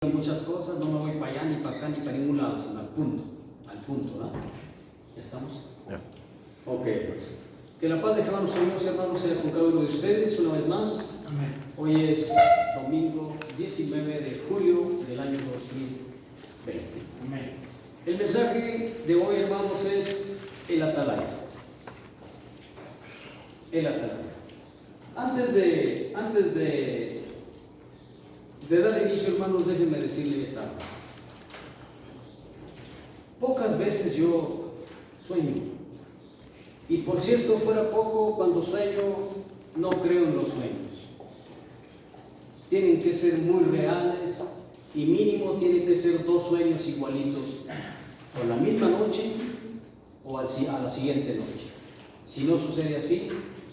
muchas cosas, no me voy para allá, ni para acá, ni para ningún lado, sino al punto, ¿verdad? ¿Ya estamos? Ya. Ok, pues. Que la paz de Jehová nuestro Dios, hermanos, sea con cada uno de ustedes una vez más. Amén. Hoy es domingo 19 de julio del año 2020. Amén. El mensaje de hoy, hermanos, es el atalaya. El atalaya. Antes de dar inicio, hermanos, déjenme decirles algo. Pocas veces yo sueño. Y por cierto, fuera poco, cuando sueño, no creo en los sueños. Tienen que ser muy reales y mínimo tienen que ser 2 sueños igualitos, o la misma noche o a la siguiente noche. Si no sucede así,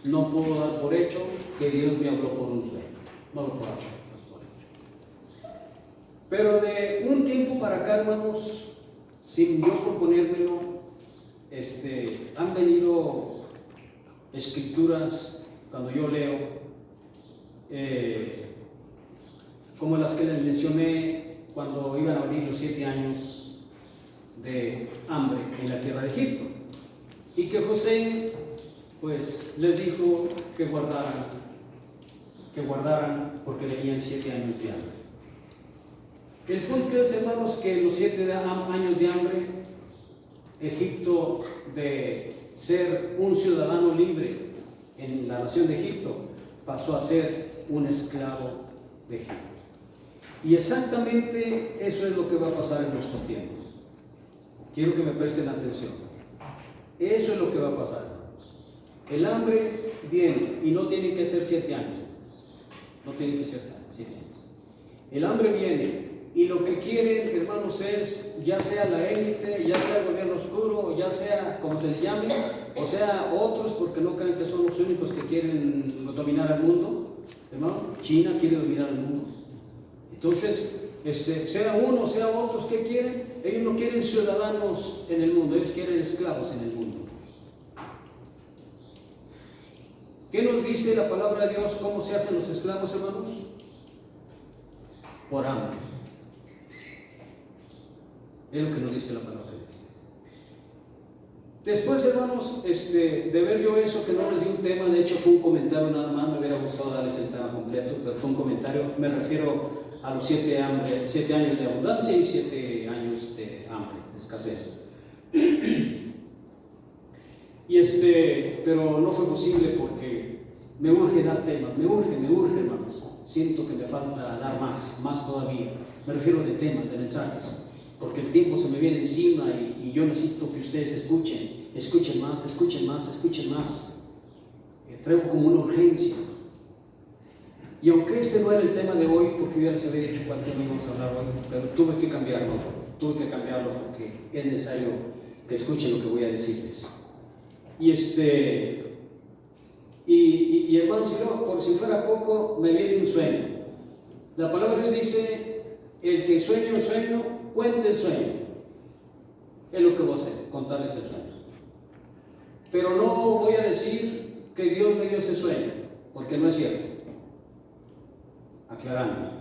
no puedo dar por hecho que Dios me habló por un sueño. No lo puedo dar por hecho. Pero de un tiempo para acá, hermanos, sin Dios proponérmelo, han venido escrituras cuando yo leo, como las que les mencioné cuando iban a venir los 7 años de hambre en la tierra de Egipto, y que José pues les dijo que guardaran porque venían 7 años de hambre. El punto es, hermanos, que los 7 años de hambre, Egipto, de ser un ciudadano libre en la nación de Egipto, pasó a ser un esclavo de Egipto. Y exactamente eso es lo que va a pasar en nuestro tiempo. Quiero que me presten atención. Eso es lo que va a pasar, hermanos. El hambre viene y no tiene que ser 7 años. No tiene que ser 7 años. El hambre viene. Y lo que quieren, hermanos, es, ya sea la élite, ya sea el gobierno oscuro, ya sea como se le llame, o sea otros, porque no creen que son los únicos que quieren dominar al mundo, hermano. China quiere dominar al mundo. Entonces, sea uno, sea otros, ¿qué quieren? Ellos no quieren ciudadanos en el mundo, ellos quieren esclavos en el mundo. ¿Qué nos dice la palabra de Dios? ¿Cómo se hacen los esclavos, hermanos? Por hambre. Es lo que nos dice la palabra de Dios. Después, hermanos, de ver yo eso, que no les di un tema, de hecho fue un comentario nada más, me hubiera gustado darles el tema completo, pero fue un comentario, me refiero a los 7 años de abundancia y 7 años de hambre, de escasez. Y pero no fue posible porque me urge dar temas, me urge, hermanos. Siento que me falta dar más todavía. Me refiero de temas, de mensajes. Porque el tiempo se me viene encima y yo necesito que ustedes escuchen más. Traigo como una urgencia. Y aunque este no era el tema de hoy, porque yo ya les había dicho cuál tema íbamos a hablar hoy, pero tuve que cambiarlo porque es necesario que escuchen lo que voy a decirles. Y hermanos, y luego, por si fuera poco, me viene un sueño. La palabra de Dios dice: el que sueña un sueño, cuente el sueño. Es lo que voy a hacer, contarles el sueño. Pero no voy a decir que Dios me dio ese sueño, porque no es cierto. Aclarando,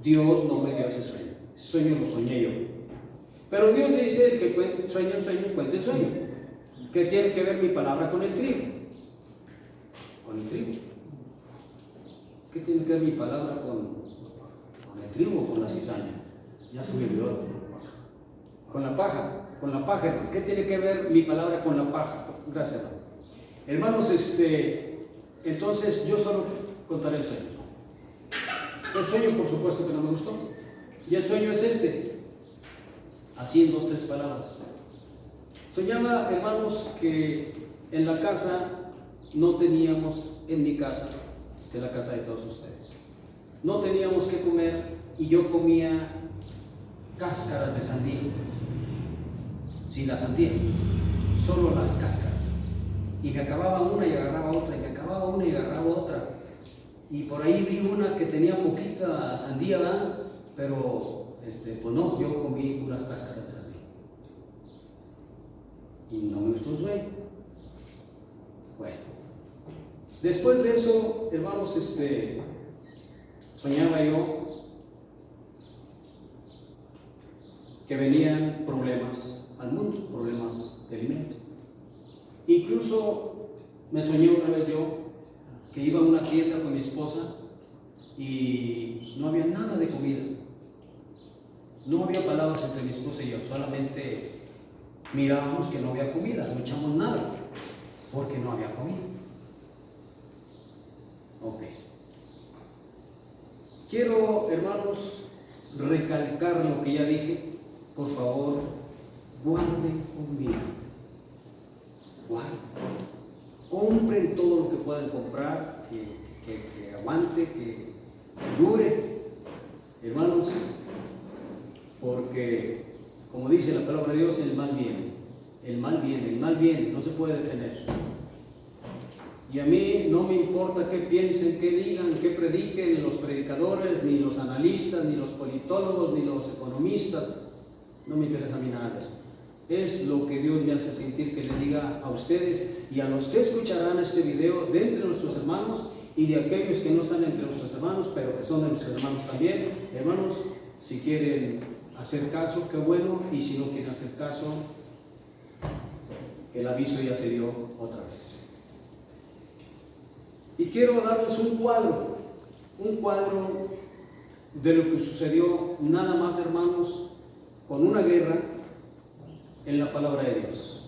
Dios no me dio ese sueño. Ese sueño lo soñé yo. Pero Dios dice: el que sueña un sueño, cuente el sueño. ¿Qué tiene que ver mi palabra con el trigo? Con el trigo. ¿Qué tiene que ver mi palabra con el trigo o con la cizaña? Ya se me olvidó. Con la paja, hermano. ¿Qué tiene que ver mi palabra con la paja? Gracias, hermano. Hermanos, entonces yo solo contaré el sueño. El sueño, por supuesto que no me gustó. Y el sueño es así en 2, 3 palabras. Soñaba, hermanos, que en la casa no teníamos, en mi casa, que es la casa de todos ustedes, no teníamos que comer y yo comía cáscaras de sandía. Sin la sandía, solo las cáscaras. Y me acababa una y agarraba otra, y me acababa una y agarraba otra. Y por ahí vi una que tenía poquita sandía, ¿verdad? Pero, pues no, yo comí puras cáscaras de sandía. Y no me gustó el sueño. Bueno, después de eso, hermanos, soñaba yo que venían problemas al mundo, problemas de alimento. Incluso me soñé otra vez yo que iba a una tienda con mi esposa y no había nada de comida. No había palabras entre mi esposa y yo, solamente mirábamos que no había comida, no echamos nada, porque no había comida. Ok. Quiero, hermanos, recalcar lo que ya dije. Por favor, guarden comida. Guarden. Compren todo lo que puedan comprar, que aguante, que dure. Hermanos, porque, como dice la palabra de Dios, el mal viene, no se puede detener. Y a mí no me importa qué piensen, qué digan, qué prediquen los predicadores, ni los analistas, ni los politólogos, ni los economistas. No me interesa a mí nada de eso. Es lo que Dios me hace sentir que le diga a ustedes y a los que escucharán este video de entre nuestros hermanos y de aquellos que no están entre nuestros hermanos, pero que son de nuestros hermanos también. Hermanos, si quieren hacer caso, qué bueno, y si no quieren hacer caso, el aviso ya se dio otra vez. Y quiero darles un cuadro de lo que sucedió nada más, hermanos, con una guerra en la palabra de Dios,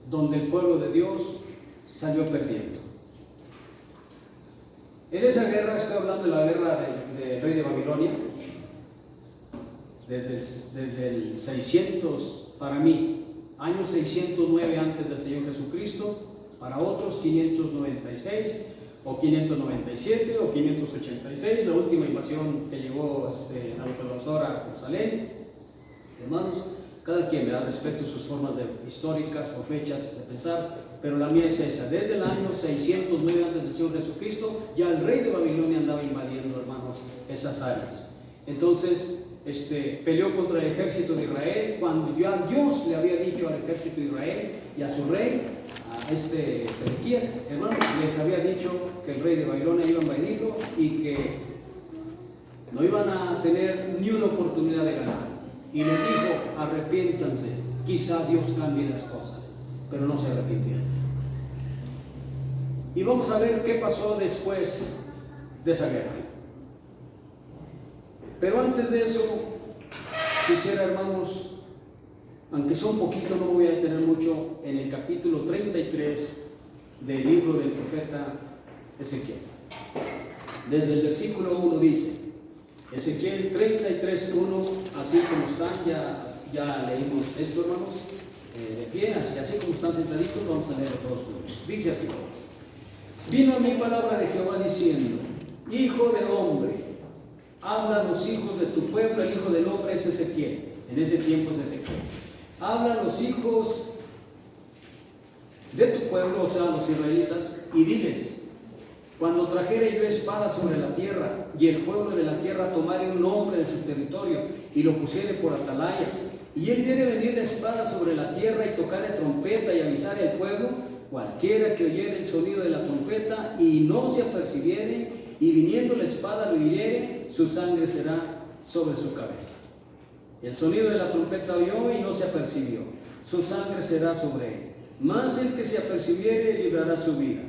donde el pueblo de Dios salió perdiendo. En esa guerra, estoy hablando de la guerra del rey de Babilonia, desde el 600, para mí, año 609 antes del Señor Jesucristo, para otros 596 o 597 o 586, la última invasión que llegó Nabucodonosor a Jerusalén. Hermanos, cada quien me da respeto a sus formas históricas o fechas de pensar, pero la mía es esa. Desde el año 609 antes del Señor Jesucristo, ya el rey de Babilonia andaba invadiendo, hermanos, esas áreas. Entonces, peleó contra el ejército de Israel, cuando ya Dios le había dicho al ejército de Israel y a su rey, a Sedequías, hermanos, les había dicho que el rey de Babilonia iba a invadirlo y que no iban a tener ni una oportunidad de ganar. Y les dijo, arrepiéntanse, quizá Dios cambie las cosas, pero no se arrepintieron. Y vamos a ver qué pasó después de esa guerra. Pero antes de eso, quisiera, hermanos, aunque sea un poquito, no voy a detener mucho, en el capítulo 33 del libro del profeta Ezequiel. Desde el versículo 1 dice, Ezequiel 33:1, así como están, ya leímos esto, hermanos, de pie, así como están sentaditos, vamos a leer todos juntos. Dice así: vino a mí palabra de Jehová diciendo, hijo de hombre, habla a los hijos de tu pueblo. El hijo del hombre es Ezequiel, en ese tiempo es Ezequiel. Habla a los hijos de tu pueblo, o sea, a los israelitas, y diles: cuando trajere yo espada sobre la tierra, y el pueblo de la tierra tomare un hombre de su territorio, y lo pusiere por atalaya, y él viene venir la espada sobre la tierra, y tocare trompeta, y avisare al pueblo, cualquiera que oyere el sonido de la trompeta, y no se apercibiere, y viniendo la espada lo hiriere, su sangre será sobre su cabeza. El sonido de la trompeta oyó, y no se apercibió, su sangre será sobre él. Mas el que se apercibiere, librará su vida.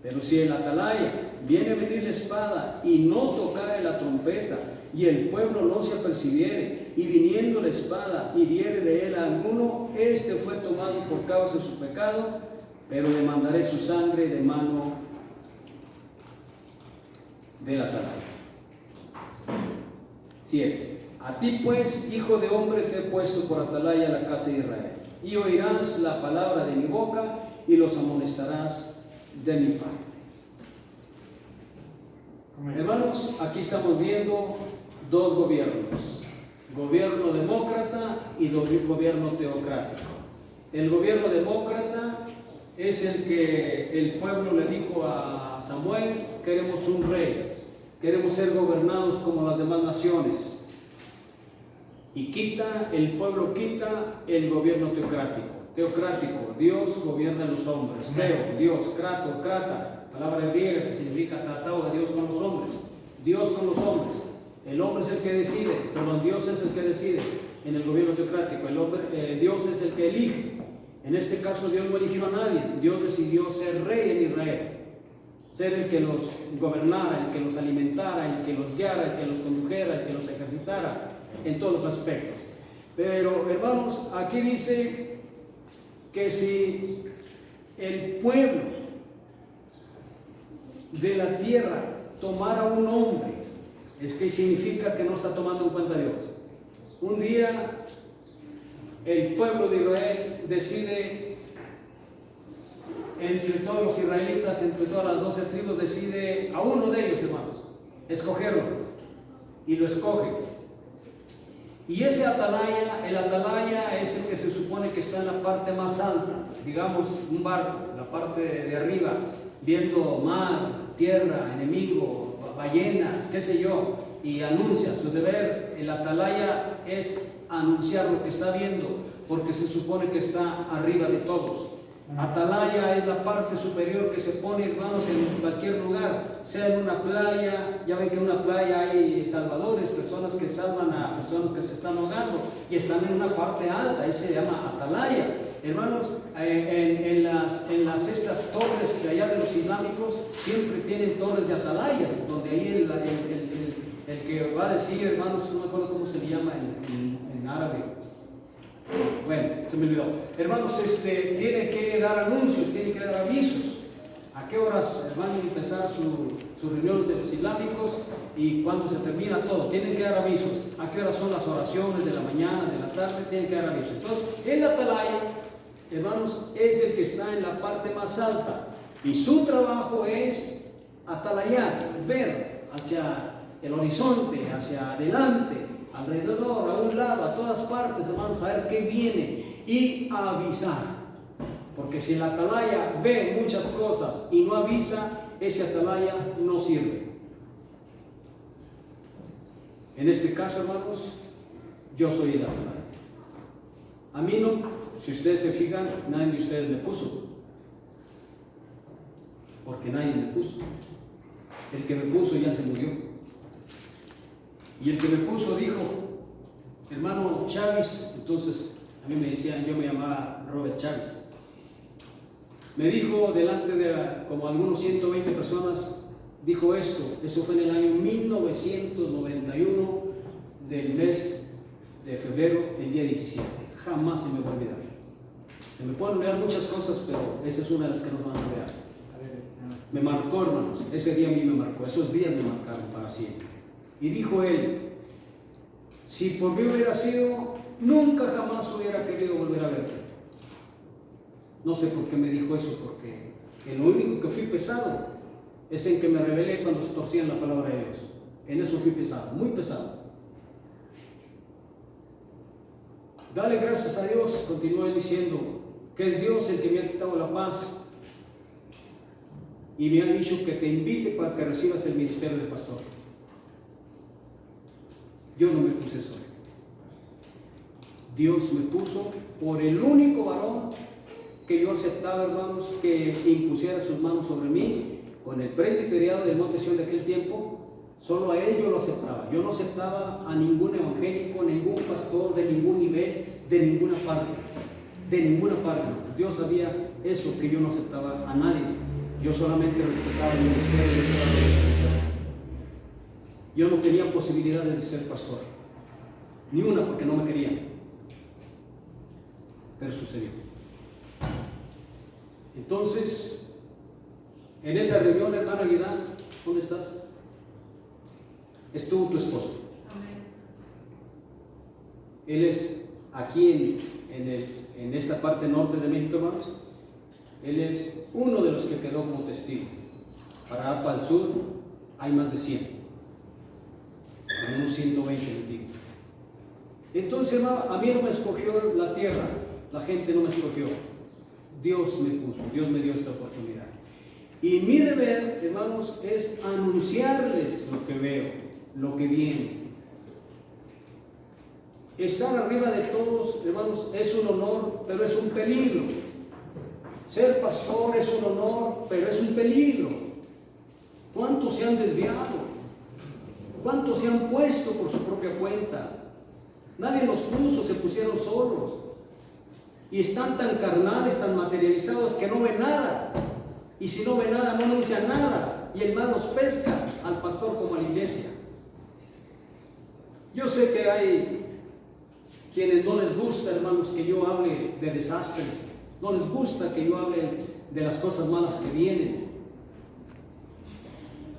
Pero si el atalaya viene a venir la espada y no tocare la trompeta, y el pueblo no se apercibiere, y viniendo la espada hiriere de él a alguno, este fue tomado por causa de su pecado, pero demandaré su sangre de mano del atalaya. 7. A ti pues, hijo de hombre, te he puesto por atalaya a la casa de Israel, y oirás la palabra de mi boca, y los amonestarás de mi parte. Hermanos, aquí estamos viendo dos gobiernos: gobierno demócrata y gobierno teocrático. El gobierno demócrata es el que el pueblo le dijo a Samuel: queremos un rey, queremos ser gobernados como las demás naciones. Y el pueblo quita el gobierno teocrático. Teocrático, Dios gobierna a los hombres. Teo, Dios, krato, krata, palabra griega que significa tratado de Dios con los hombres. Dios con los hombres. El hombre es el que decide, perdón, Dios es el que decide en el gobierno teocrático. Dios es el que elige. En este caso Dios no eligió a nadie. Dios decidió ser rey en Israel, ser el que los gobernara, el que los alimentara, el que los guiara, el que los condujera, el que los ejercitara en todos los aspectos. Pero hermanos, aquí dice que si el pueblo de la tierra tomara un hombre, es que significa que no está tomando en cuenta a Dios. Un día el pueblo de Israel decide, entre todos los israelitas, entre todas las 12 tribus, decide a uno de ellos, hermanos, escogerlo, y lo escoge. Y ese atalaya, el atalaya es el que se supone que está en la parte más alta, digamos un barco, la parte de arriba, viendo mar, tierra, enemigo, ballenas, qué sé yo, y anuncia. Su deber, el atalaya, es anunciar lo que está viendo, porque se supone que está arriba de todos. Atalaya es la parte superior que se pone, hermanos, en cualquier lugar, sea en una playa. Ya ven que en una playa hay salvadores, personas que salvan a personas que se están ahogando y están en una parte alta, ese se llama atalaya. Hermanos, en estas torres de allá de los islámicos siempre tienen torres de atalayas, donde ahí el que va a decir, hermanos, no me acuerdo cómo se le llama en árabe. Bueno, se me olvidó. Hermanos, tiene que dar anuncios, tiene que dar avisos. ¿A qué horas van a empezar sus reuniones de los islámicos y cuándo se termina todo? Tienen que dar avisos. ¿A qué horas son las oraciones de la mañana, de la tarde? Tienen que dar avisos. Entonces, el atalaya, hermanos, es el que está en la parte más alta y su trabajo es atalayar, ver hacia el horizonte, hacia adelante, alrededor, a un lado, a todas partes, hermanos, a ver qué viene y avisar. Porque si el atalaya ve muchas cosas y no avisa, ese atalaya no sirve. En este caso, hermanos, yo soy el atalaya. A mí no, si ustedes se fijan, nadie de ustedes me puso. Porque nadie me puso. El que me puso ya se murió. Y el que me puso dijo, hermano Chávez, entonces a mí me decían, yo me llamaba Robert Chávez. Me dijo delante de como algunos 120 personas, dijo esto. Eso fue en el año 1991 del mes de febrero, el día 17. Jamás se me va a olvidar. Se me pueden olvidar muchas cosas, pero esa es una de las que nos van a olvidar. Me marcó, hermanos, ese día a mí me marcó, esos días me marcaron para siempre. Y dijo él, si por mí hubiera sido, nunca jamás hubiera querido volver a verte. No sé por qué me dijo eso, porque en lo único que fui pesado es en que me rebelé cuando se torcían la palabra de Dios. En eso fui pesado, muy pesado. Dale gracias a Dios, continuó él diciendo, que es Dios el que me ha quitado la paz y me ha dicho que te invite para que recibas el ministerio de pastor. Yo no me puse solo. Dios me puso por el único varón que yo aceptaba, hermanos, que impusiera sus manos sobre mí, con el presbiteriado del Monte Sion de aquel tiempo. Solo a él yo lo aceptaba. Yo no aceptaba a ningún evangélico, ningún pastor de ningún nivel, de ninguna parte. De ninguna parte. Dios sabía eso, que yo no aceptaba a nadie. Yo solamente respetaba el ministerio de Dios. Yo no tenía posibilidades de ser pastor, ni una, porque no me querían, pero sucedió. Entonces, en esa reunión, hermana Aguilar, ¿dónde estás? Estuvo tu esposo. Amén. Él es aquí en esta parte norte de México, hermanos. Él es uno de los que quedó como testigo. Para el sur hay más de 100. En unos 120 les digo. Entonces, hermano, a mí no me escogió la tierra, la gente no me escogió. Dios me puso, Dios me dio esta oportunidad. Y mi deber, hermanos, es anunciarles lo que veo, lo que viene. Estar arriba de todos, hermanos, es un honor, pero es un peligro. Ser pastor es un honor, pero es un peligro. ¿Cuántos se han desviado? ¿Cuántos se han puesto por su propia cuenta? Nadie los puso, se pusieron solos. Y están tan carnales, tan materializados que no ven nada. Y si no ven nada, no anuncian nada. Y el mal los pesca al pastor como a la iglesia. Yo sé que hay quienes no les gusta, hermanos, que yo hable de desastres. No les gusta que yo hable de las cosas malas que vienen.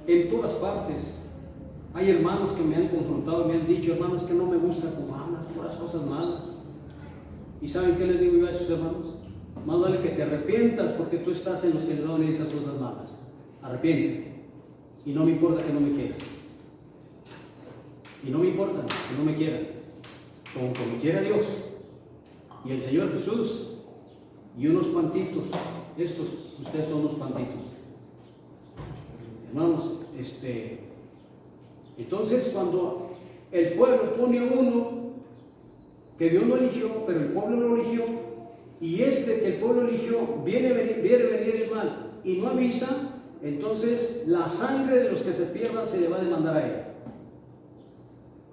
En todas partes hay hermanos que me han confrontado, me han dicho, hermanos, que no me gusta como hablas, puras cosas malas. ¿Y saben qué les digo yo a esos hermanos? Más vale que te arrepientas, porque tú estás en los que le dan esas cosas malas. Arrepiéntete. Y no me importa que no me quieras. Y no me importa que no me quieran. Como que me quiera Dios y el Señor Jesús y unos cuantitos. Estos, ustedes son unos cuantitos. Hermanos, entonces cuando el pueblo pone a uno que Dios lo eligió, pero el pueblo lo eligió, y que el pueblo eligió viene venir el mal y no avisa, entonces la sangre de los que se pierdan se le va a demandar a él.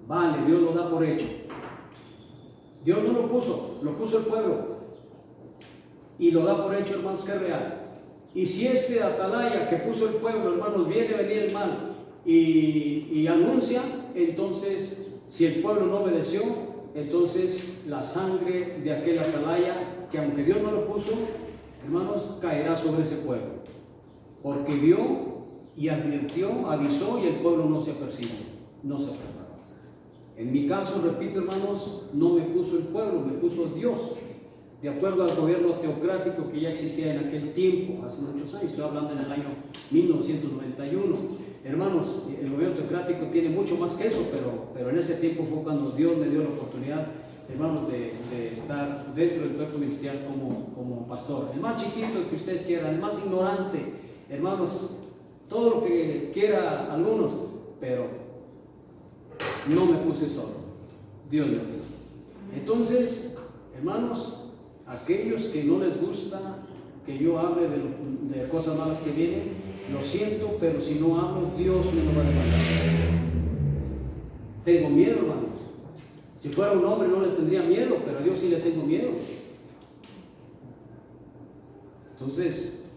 Vale, Dios lo da por hecho. Dios no lo puso el pueblo y lo da por hecho, hermanos, que es real. Y si atalaya que puso el pueblo, hermanos, viene a venir el mal y anuncia, entonces si el pueblo no obedeció, entonces la sangre de aquel atalaya, que aunque Dios no lo puso, hermanos, caerá sobre ese pueblo, porque vio y advirtió, avisó, y el pueblo no se apercibió, no se preparó. En mi caso, repito, hermanos, no me puso el pueblo, me puso Dios, de acuerdo al gobierno teocrático que ya existía en aquel tiempo, hace muchos años. Estoy hablando en el año 1991. Hermanos, el gobierno teocrático tiene mucho más que eso, pero en ese tiempo fue cuando Dios me dio la oportunidad, hermanos, de estar dentro del cuerpo ministerial como pastor. El más chiquito que ustedes quieran, el más ignorante, hermanos, todo lo que quiera algunos, pero no me puse solo, Dios me dio. Entonces, hermanos, aquellos que no les gusta que yo hable de cosas malas que vienen, lo siento, pero si no hablo, Dios me lo va a demandar. Tengo miedo, hermanos. Si fuera un hombre no le tendría miedo, pero a Dios sí le tengo miedo. Entonces,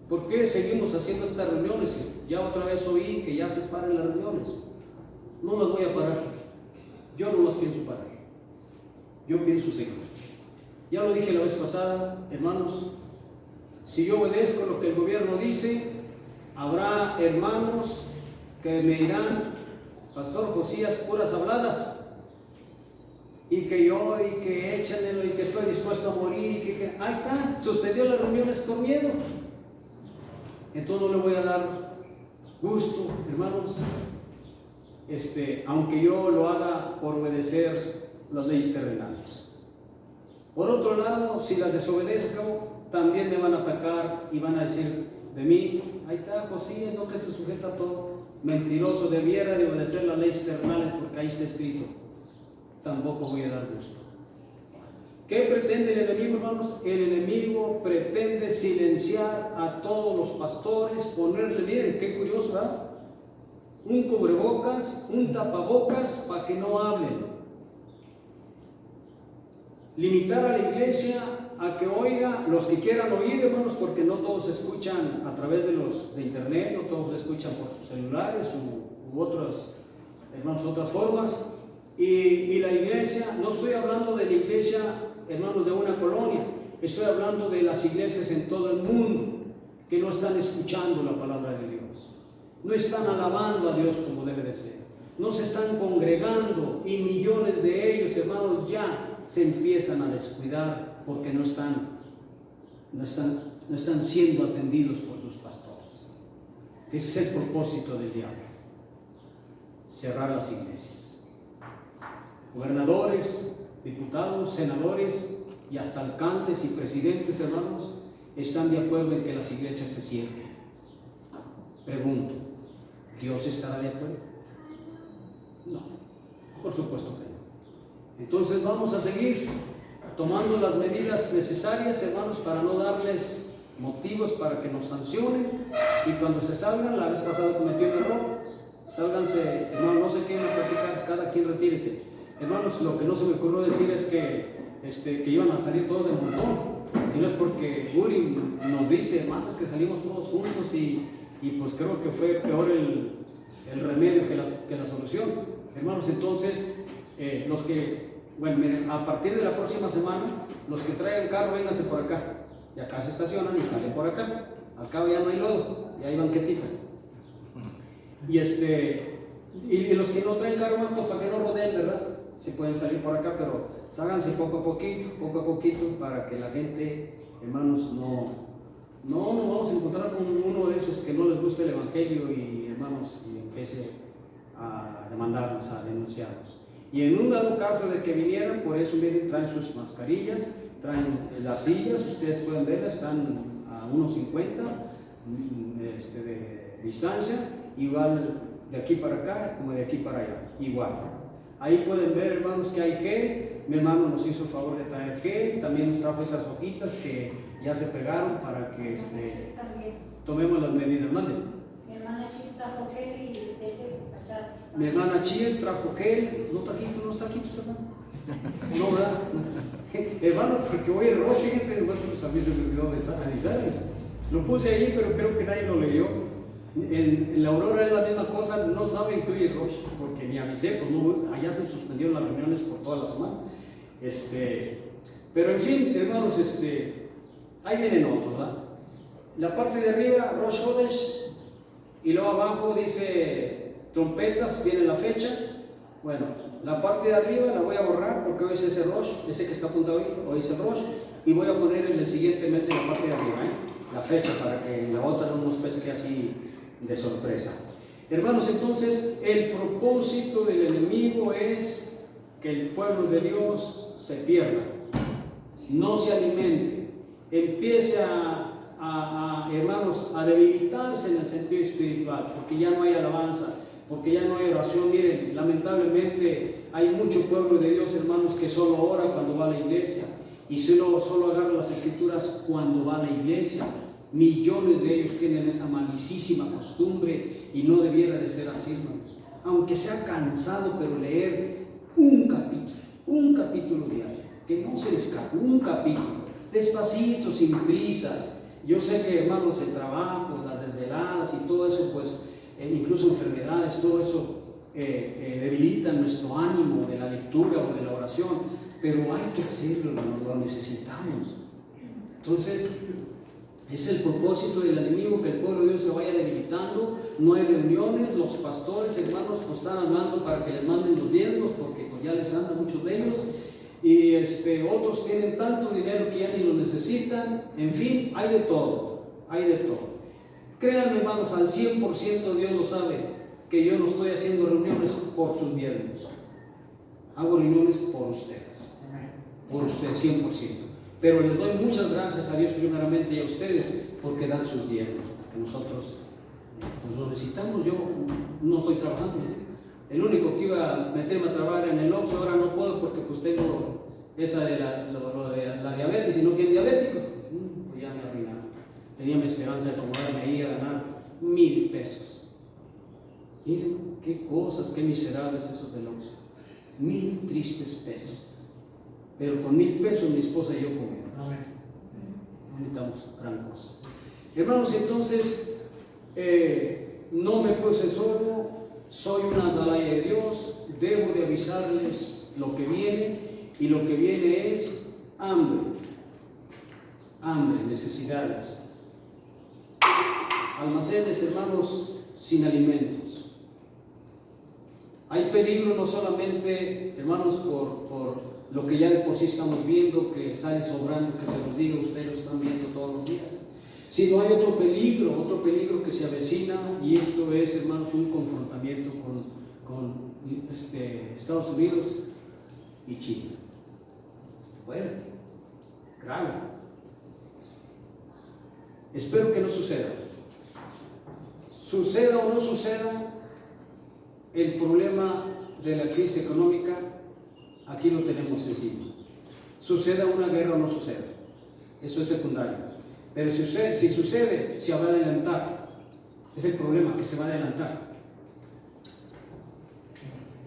¿por qué seguimos haciendo estas reuniones? Ya otra vez oí que ya se paren las reuniones. No las voy a parar. Yo no las pienso parar. Yo pienso seguir. Ya lo dije la vez pasada, hermanos, si yo obedezco lo que el gobierno dice, habrá hermanos que me dirán, Pastor Josías, puras habladas, y que yo, y que échenlo, y que estoy dispuesto a morir, y que ahí está, suspendió las reuniones con miedo. Entonces no le voy a dar gusto, hermanos, aunque yo lo haga por obedecer las leyes terrenales. Por otro lado, si las desobedezco, también me van a atacar y van a decir de mí, ahí está Josías, no, que se sujeta a todo, mentiroso, debiera de obedecer las leyes terrenales porque ahí está escrito. Tampoco voy a dar gusto. ¿Qué pretende el enemigo, hermanos? El enemigo pretende silenciar a todos los pastores, ponerle, miren qué curioso, ¿verdad? Un cubrebocas, un tapabocas para que no hablen. Limitar a la iglesia a que oiga los que quieran oír, hermanos, porque no todos escuchan a través de internet, no todos escuchan por sus celulares u otras, hermanos, otras formas. Y la iglesia, no estoy hablando de la iglesia, hermanos, de una colonia, estoy hablando de las iglesias en todo el mundo que no están escuchando la palabra de Dios, no están alabando a Dios como debe de ser, no se están congregando, y millones de ellos, hermanos, ya se empiezan a descuidar porque no están siendo atendidos por sus pastores. Ese es el propósito del diablo: cerrar las iglesias. Gobernadores, diputados, senadores y hasta alcaldes y presidentes, hermanos, están de acuerdo en que las iglesias se cierren. Pregunto, ¿Dios estará de acuerdo? No, por supuesto que no. Entonces vamos a seguir tomando las medidas necesarias, hermanos, para no darles motivos para que nos sancionen, y cuando se salgan, la vez pasada cometí un error, sálganse, hermanos, no se queden a platicar, cada quien retírese. Hermanos, lo que no se me ocurrió decir es que iban a salir todos de montón, sino es porque Uri nos dice, hermanos, que salimos todos juntos y pues creo que fue peor el remedio que la solución. Hermanos, entonces, bueno, miren, a partir de la próxima semana, los que traigan carro, vénganse por acá, y acá se estacionan y salen por acá. Al cabo ya no hay lodo, ya hay banquetita. Y los que no traen carro, pues para que no rodeen, ¿verdad? Se pueden salir por acá, pero ságanse poco a poquito, para que la gente, hermanos, no nos vamos a encontrar con uno de esos que no les gusta el evangelio y, hermanos, y empiece a demandarnos, a denunciarnos. Y en un dado caso de que vinieran, por eso vienen, traen sus mascarillas, traen las sillas, ustedes pueden verlas, están a 1.50 de distancia, igual de aquí para acá como de aquí para allá, igual. Ahí pueden ver, hermanos, que hay gel. Mi hermano nos hizo el favor de traer gel, también nos trajo esas hojitas que ya se pegaron para que tomemos las medidas. Mande. Mi hermana Chil trajo gel y ese cacharro. Mi hermana Chil trajo gel. ¿No trajiste unos taquitos, hermano? No, ¿verdad? Hermano, porque hoy el rojo, fíjense, pues a mí se me olvidó avisarles. Lo puse ahí, pero creo que nadie lo leyó. En la Aurora es la misma cosa, no saben que hoy es Rosh, porque ni avisé, pues no, allá se suspendieron las reuniones por toda la semana. Pero en fin, hermanos, ahí vienen otros, ¿verdad? La parte de arriba, Rosh Hodesh, y luego abajo dice trompetas, viene la fecha. Bueno, la parte de arriba la voy a borrar porque hoy es ese Rosh, ese que está apuntado hoy es el Rosh, y voy a poner el del siguiente mes en la parte de arriba, la fecha, para que la otra no nos pesque así de sorpresa. Hermanos, entonces el propósito del enemigo es que el pueblo de Dios se pierda, no se alimente, empiece hermanos, a debilitarse en el sentido espiritual, porque ya no hay alabanza, porque ya no hay oración. Miren, lamentablemente hay mucho pueblo de Dios, hermanos, que solo ora cuando va a la iglesia y solo agarra las escrituras cuando va a la iglesia. Millones de ellos tienen esa malicísima costumbre y no debiera de ser así, hermanos. Aunque sea cansado, pero leer un capítulo diario, que no se les escape, un capítulo, despacito, sin prisas. Yo sé que, hermanos, el trabajo, las desveladas y todo eso, pues, incluso enfermedades, todo eso debilita nuestro ánimo de la lectura o de la oración, pero hay que hacerlo, lo necesitamos. Entonces, es el propósito del enemigo, que el pueblo de Dios se vaya debilitando. No hay reuniones, los pastores, hermanos, pues están hablando para que les manden los diezmos, porque pues ya les andan muchos de ellos, y otros tienen tanto dinero que ya ni lo necesitan. En fin, hay de todo, Créanme, hermanos, al 100% Dios lo sabe, que yo no estoy haciendo reuniones por sus diezmos, hago reuniones por ustedes, 100%. Pero les doy muchas gracias a Dios primeramente y a ustedes porque dan sus diezmos, porque nosotros pues lo necesitamos. Yo no estoy trabajando, el único que iba a meterme a trabajar en el Oxxo, ahora no puedo porque pues tengo esa de la diabetes y no quieren diabéticos. Pues ya me arruinaron. Tenía mi esperanza de acomodarme ahí a ganar 1,000 pesos. Miren qué cosas, qué miserables esos del Oxxo. 1,000 tristes pesos. Pero con 1,000 pesos mi esposa y yo comemos. No necesitamos gran cosa. Hermanos, entonces, no me puse solo, soy una atalaya de Dios, debo de avisarles lo que viene, y lo que viene es hambre, necesidades, almacenes, hermanos, sin alimentos. Hay peligro no solamente, hermanos, por lo que ya de por sí estamos viendo, que sale sobrando, que se los diga, ustedes lo están viendo todos los días, sino hay otro peligro que se avecina, y esto es, hermanos, un confrontamiento con Estados Unidos y China. Fuerte, grave. Espero que no suceda. Suceda o no suceda, el problema de la crisis económica aquí lo tenemos encima. Suceda una guerra o no suceda, eso es secundario. Pero si sucede, se va a adelantar. Es el problema, que se va a adelantar.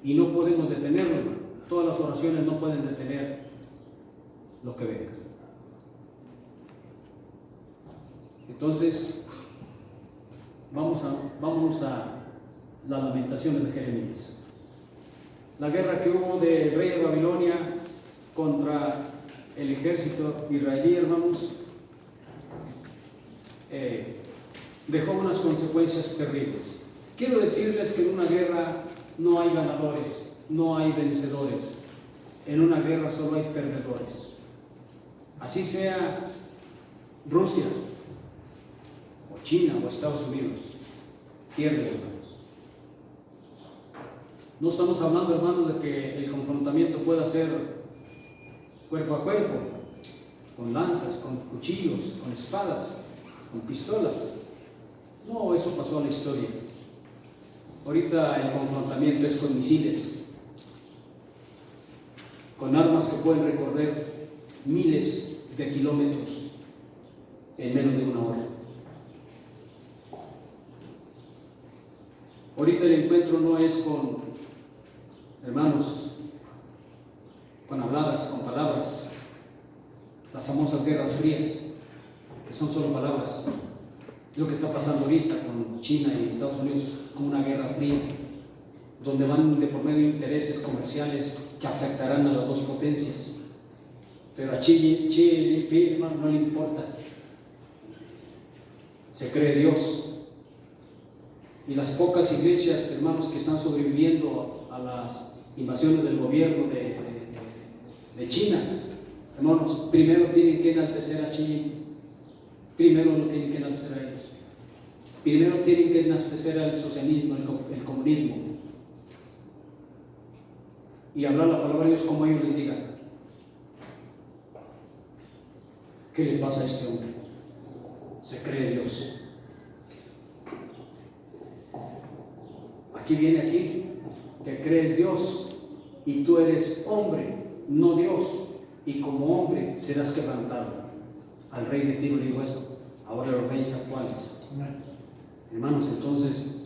y no podemos detenerlo, hermano. Todas las oraciones no pueden detener lo que venga. Entonces, vámonos a las lamentaciones de Jeremías. La guerra que hubo del rey de Babilonia contra el ejército israelí, hermanos, dejó unas consecuencias terribles. Quiero decirles que en una guerra no hay ganadores, no hay vencedores. En una guerra solo hay perdedores. Así sea Rusia, o China, o Estados Unidos, pierde, hermanos. No estamos hablando, hermanos, de que el confrontamiento pueda ser cuerpo a cuerpo, con lanzas, con cuchillos, con espadas, con pistolas. No, eso pasó a la historia. Ahorita el confrontamiento es con misiles, con armas que pueden recorrer miles de kilómetros en menos de una hora. Ahorita el encuentro no es con, hermanos, con habladas, con palabras, las famosas guerras frías, que son solo palabras. Lo que está pasando ahorita con China y Estados Unidos, como una guerra fría, donde van de por medio intereses comerciales que afectarán a las dos potencias. Pero a Chile, hermano, no le importa. Se cree Dios. Y las pocas iglesias, hermanos, que están sobreviviendo a las invasiones del gobierno de China, hermanos, primero tienen que enaltecer a Chile, primero lo tienen que enaltecer a ellos, primero tienen que enaltecer al socialismo, el comunismo, y hablar la palabra de Dios como ellos les digan. ¿Qué le pasa a este hombre? Se cree Dios. Aquí viene aquí, que crees Dios y tú eres hombre, no Dios, y como hombre serás quebrantado. Al rey de Tiro le dijo eso, ahora los reyes actuales. Hermanos, entonces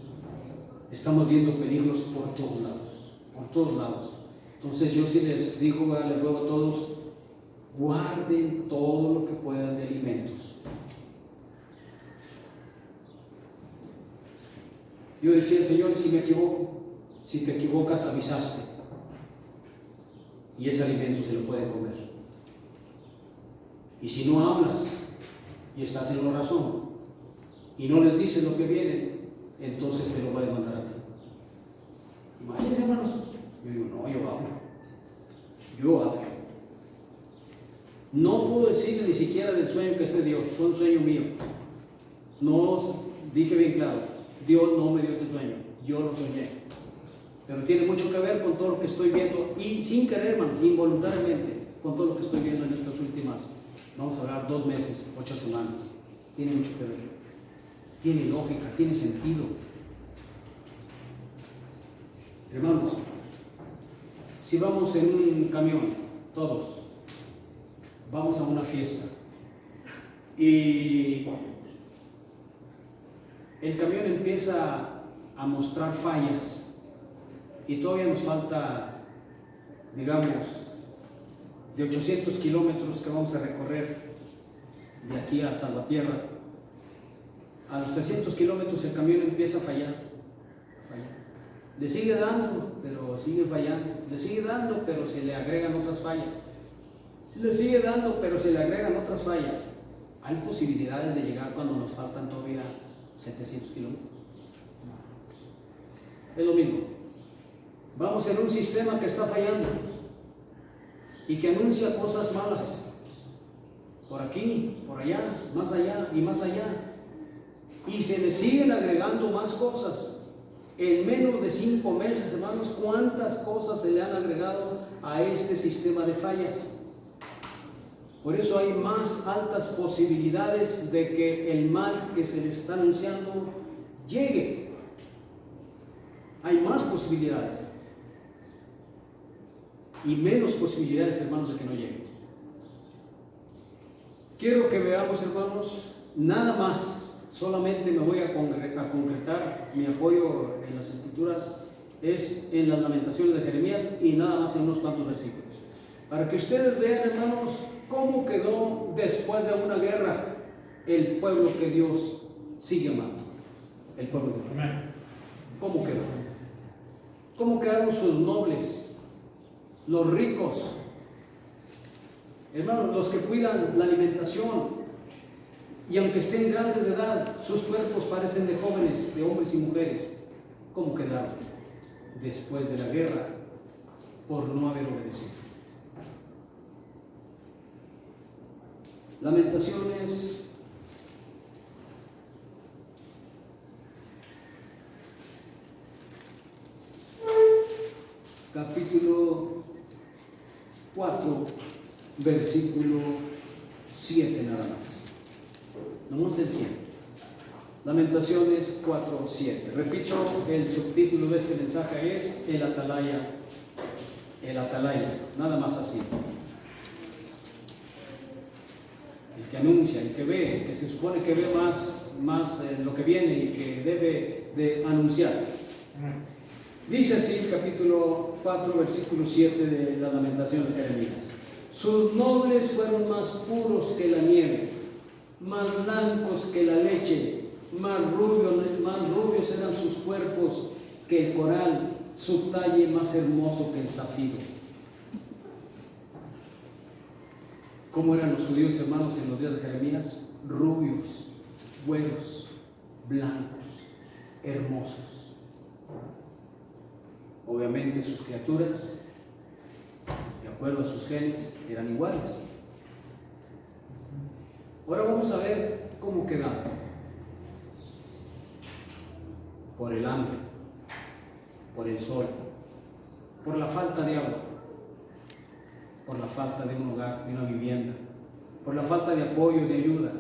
estamos viendo peligros por todos lados. Entonces yo sí les digo, les ruego a todos, guarden todo lo que puedan de alimentos. Yo decía, Señor, si me equivoco, si te equivocas, avisaste. Y ese alimento se lo pueden comer. Y si no hablas y estás en la razón y no les dices lo que viene, entonces te lo voy a demandar a ti. Imagínense, hermanos. Yo digo, no, yo hablo. No puedo decirle ni siquiera del sueño que es de Dios, fue un sueño mío. No, dije bien claro. Dios no me dio ese sueño, yo lo soñé. Pero tiene mucho que ver con todo lo que estoy viendo y sin querer, hermano, involuntariamente, con todo lo que estoy viendo en estas últimas, vamos a hablar 2 meses, 8 semanas. Tiene mucho que ver. Tiene lógica, tiene sentido. Hermanos, si vamos en un camión, todos, vamos a una fiesta y el camión empieza a mostrar fallas y todavía nos falta, digamos, de 800 kilómetros que vamos a recorrer de aquí a Salvatierra. A los 300 kilómetros el camión empieza a fallar. Le sigue dando, pero sigue fallando. Le sigue dando, pero se le agregan otras fallas. Le sigue dando, pero se le agregan otras fallas. Hay posibilidades de llegar cuando nos faltan todavía 700 kilómetros. Es lo mismo. Vamos en un sistema que está fallando y que anuncia cosas malas. Por aquí, por allá, más allá y más allá. Y se le siguen agregando más cosas. En menos de 5 meses, hermanos, ¿cuántas cosas se le han agregado a este sistema de fallas? Por eso hay más altas posibilidades de que el mal que se les está anunciando llegue. Hay más posibilidades. Y menos posibilidades, hermanos, de que no llegue. Quiero que veamos, hermanos, nada más. Solamente me voy a concretar mi apoyo en las Escrituras es en las Lamentaciones de Jeremías y nada más en unos cuantos versículos. Para que ustedes vean, hermanos, cómo quedó después de una guerra el pueblo que Dios sigue amando. El pueblo de Dios. ¿Cómo quedó? ¿Cómo quedaron sus nobles, los ricos? Hermanos, los que cuidan la alimentación, y aunque estén grandes de edad, sus cuerpos parecen de jóvenes, de hombres y mujeres. ¿Cómo quedaron después de la guerra por no haber obedecido? Lamentaciones capítulo 4, versículo 7 nada más. Nomás el 7. Lamentaciones 4, 7. Repito, el subtítulo de este mensaje es El Atalaya. El Atalaya, nada más así. El que anuncia, el que ve, el que se supone que ve más lo que viene y que debe de anunciar. Dice así el capítulo 4, versículo 7 de la Lamentación de Jeremías. Sus nobles fueron más puros que la nieve, más blancos que la leche, más rubios eran sus cuerpos que el coral, su talle más hermoso que el zafiro. ¿Cómo eran los judíos, hermanos, en los días de Jeremías? Rubios, güeros, blancos, hermosos. Obviamente sus criaturas, de acuerdo a sus genes, eran iguales. Ahora vamos a ver cómo quedaron. Por el hambre, por el sol, por la falta de agua, por la falta de un hogar, de una vivienda, por la falta de apoyo, de ayuda,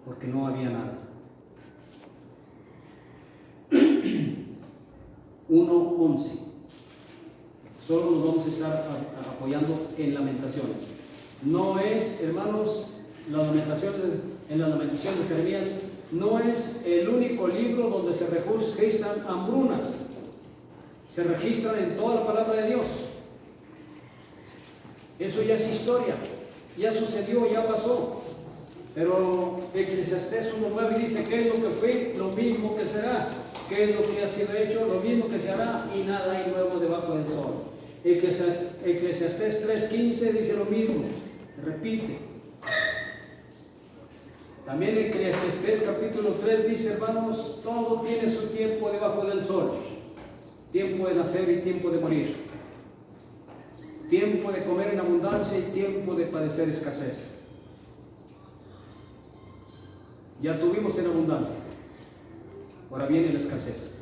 porque no había nada. 1:11. Solo nos vamos a estar apoyando en Lamentaciones. No es, hermanos, en las Lamentaciones de Jeremías, no es el único libro donde se registran hambrunas. Se registran en toda la palabra de Dios. Eso ya es historia, ya sucedió, ya pasó. Pero Eclesiastés 1:9 dice: ¿qué es lo que fue? Lo mismo que será. ¿Qué es lo que ha sido hecho? Lo mismo que se hará, y nada hay nuevo debajo del sol. Eclesiastés 3:15 dice lo mismo, repite. También Eclesiastés capítulo 3 dice, hermanos, todo tiene su tiempo debajo del sol. Tiempo de nacer y tiempo de morir. Tiempo de comer en abundancia y tiempo de padecer escasez. Ya tuvimos en abundancia, ahora viene la escasez.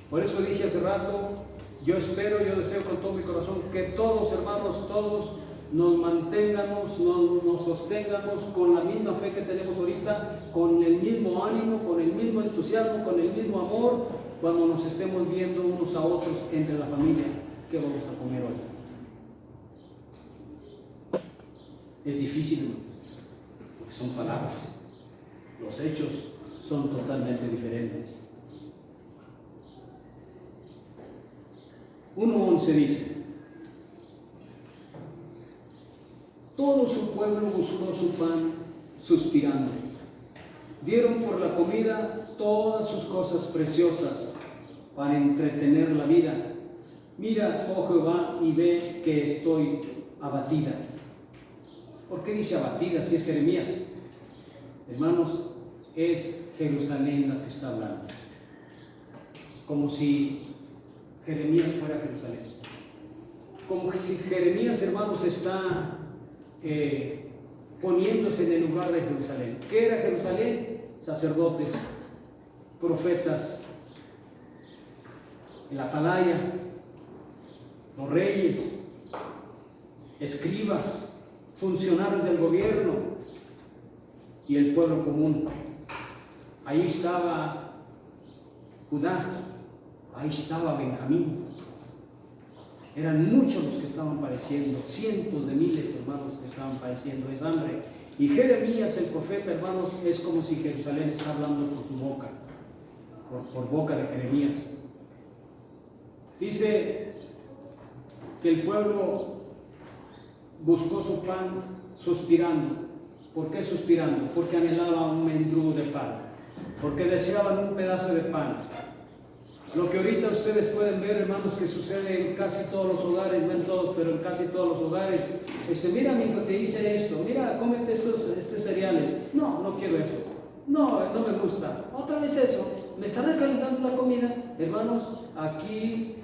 Por eso dije hace rato, yo espero, yo deseo con todo mi corazón que todos, hermanos, todos nos mantengamos, nos sostengamos con la misma fe que tenemos ahorita, con el mismo ánimo, con el mismo entusiasmo, con el mismo amor, cuando nos estemos viendo unos a otros entre la familia. ¿Qué vamos a comer hoy? Es difícil, porque son palabras. Los hechos son totalmente diferentes. 1:11 dice: todo su pueblo buscó su pan suspirando. Dieron por la comida todas sus cosas preciosas para entretener la vida. Mira, oh Jehová, y ve que estoy abatida. ¿Por qué dice abatida si es Jeremías? Hermanos, es Jerusalén la que está hablando. Como si Jeremías fuera Jerusalén. Como si Jeremías, hermanos, está poniéndose en el lugar de Jerusalén. ¿Qué era Jerusalén? Sacerdotes, profetas, el atalaya, los reyes, escribas, funcionarios del gobierno y el pueblo común. Ahí estaba Judá, ahí estaba Benjamín. Eran muchos los que estaban padeciendo, cientos de miles, hermanos, que estaban padeciendo esa hambre. Y Jeremías, el profeta, hermanos, es como si Jerusalén está hablando por su boca, por boca de Jeremías. Dice que el pueblo buscó su pan suspirando. ¿Por qué suspirando? Porque anhelaba un mendrugo de pan, porque deseaban un pedazo de pan. Lo que ahorita ustedes pueden ver, hermanos, que sucede en casi todos los hogares, no en todos, pero en casi todos los hogares. Mira, mi hijo, te hice esto, mira, cómete estos cereales. No, no quiero eso. No, no me gusta. Otra vez eso. Me está recalentando la comida. Hermanos, aquí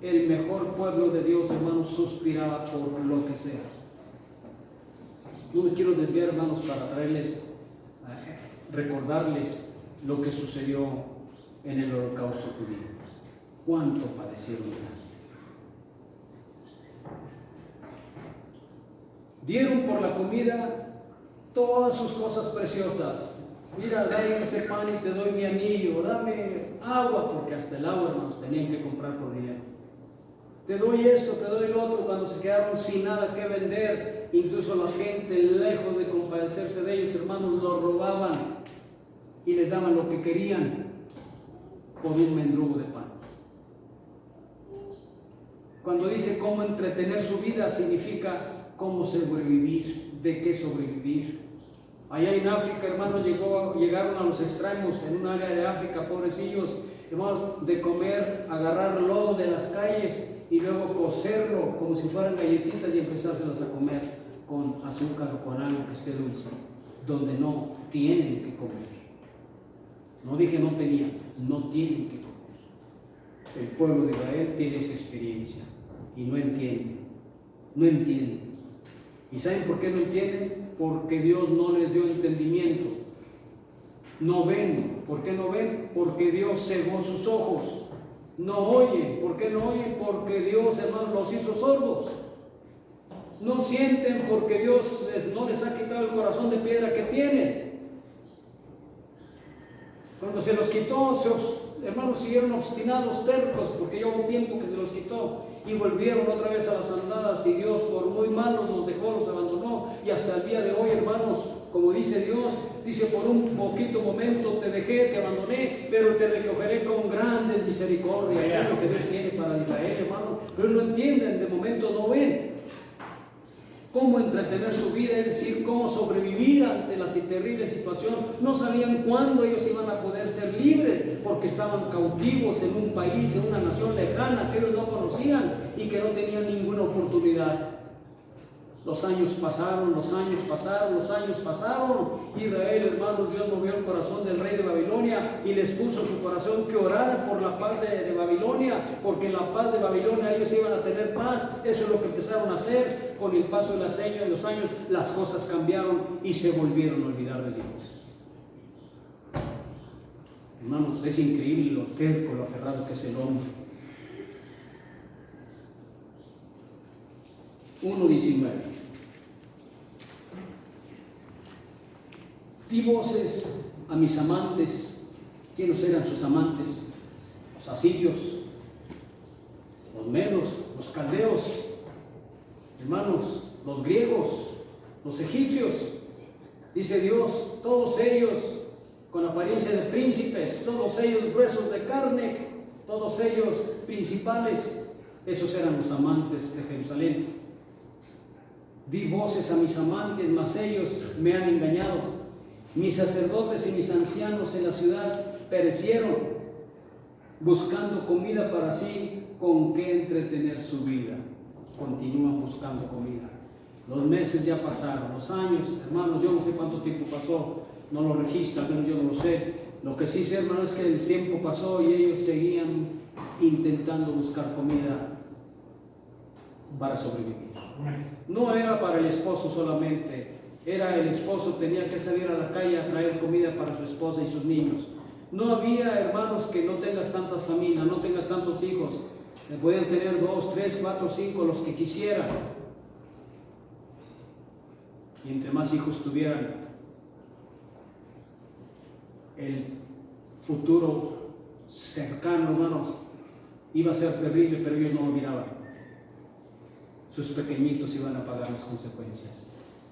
el mejor pueblo de Dios, hermanos, suspiraba por lo que sea. No me quiero desviar, hermanos, para traerles, recordarles lo que sucedió en el holocausto judío. ¿Cuánto padecieron? Dieron por la comida todas sus cosas preciosas. Mira, dame ese pan y te doy mi anillo, dame agua, porque hasta el agua, hermanos, tenían que comprar por dinero. Te doy esto, te doy lo otro. Cuando se quedaron sin nada que vender, incluso la gente, lejos de compadecerse de ellos, hermanos, los robaban y les daban lo que querían por un mendrugo de pan. Cuando dice cómo entretener su vida, significa cómo sobrevivir, de qué sobrevivir. Allá en África, hermanos, llegaron a los extremos, en un área de África, pobrecillos, hermanos, de comer, agarrar lodo de las calles y luego cocerlo como si fueran galletitas y empezárselas a comer con azúcar o con algo que esté dulce, donde no tienen que comer. No dije no tenían, no tienen que comer. El pueblo de Israel tiene esa experiencia y no entienden, no entienden. ¿Y saben por qué no entienden? Porque Dios no les dio entendimiento. No ven. ¿Por qué no ven? Porque Dios cegó sus ojos. No oyen. ¿Por qué no oyen? Porque Dios, hermanos, los hizo sordos. No sienten porque Dios no les ha quitado el corazón de piedra que tienen. Cuando se los quitó, hermanos, siguieron obstinados, tercos, porque lleva un tiempo que se los quitó y volvieron otra vez a las andadas, y Dios, por muy malos, los dejó, los abandonó, y hasta el día de hoy, hermanos, como dice Dios, dice: por un poquito momento te dejé, te abandoné, pero te recogeré con grandes misericordias. Es lo que Dios tiene para Israel, hermanos, pero no entienden, de momento no ven cómo entretener su vida, es decir, cómo sobrevivir ante la terrible situación. No sabían cuándo ellos iban a poder ser libres, porque estaban cautivos en un país, en una nación lejana que ellos no conocían y que no tenían ninguna oportunidad. Los años pasaron, los años pasaron, los años pasaron. Israel, hermanos, Dios movió el corazón del rey de Babilonia y les puso en su corazón que oraran por la paz de Babilonia, porque en la paz de Babilonia ellos iban a tener paz. Eso es lo que empezaron a hacer. Con el paso de los años, las cosas cambiaron y se volvieron a olvidar de Dios. Hermanos, es increíble lo terco, lo aferrado que es el hombre. 1:19. Di voces a mis amantes. ¿Quiénes eran sus amantes? Los asirios, los medos, los caldeos, hermanos, los griegos, los egipcios. Dice Dios: todos ellos con apariencia de príncipes, todos ellos gruesos de carne, todos ellos principales. Esos eran los amantes de Jerusalén. Di voces a mis amantes, mas ellos me han engañado. Mis sacerdotes y mis ancianos en la ciudad perecieron, buscando comida para sí, con qué entretener su vida. Continúan buscando comida. Los meses ya pasaron, los años, hermanos, yo no sé cuánto tiempo pasó, no lo registran, pero yo no lo sé. Lo que sí sé, hermanos, es que el tiempo pasó y ellos seguían intentando buscar comida para sobrevivir. No era para el esposo solamente, era el esposo, tenía que salir a la calle a traer comida para su esposa y sus niños. No había, hermanos, que no tengas tantas familias, no tengas tantos hijos. Podían tener 2, 3, 4, 5, los que quisieran. Y entre más hijos tuvieran, el futuro cercano, hermanos, iba a ser terrible, pero ellos no lo miraban. Sus pequeñitos iban a pagar las consecuencias,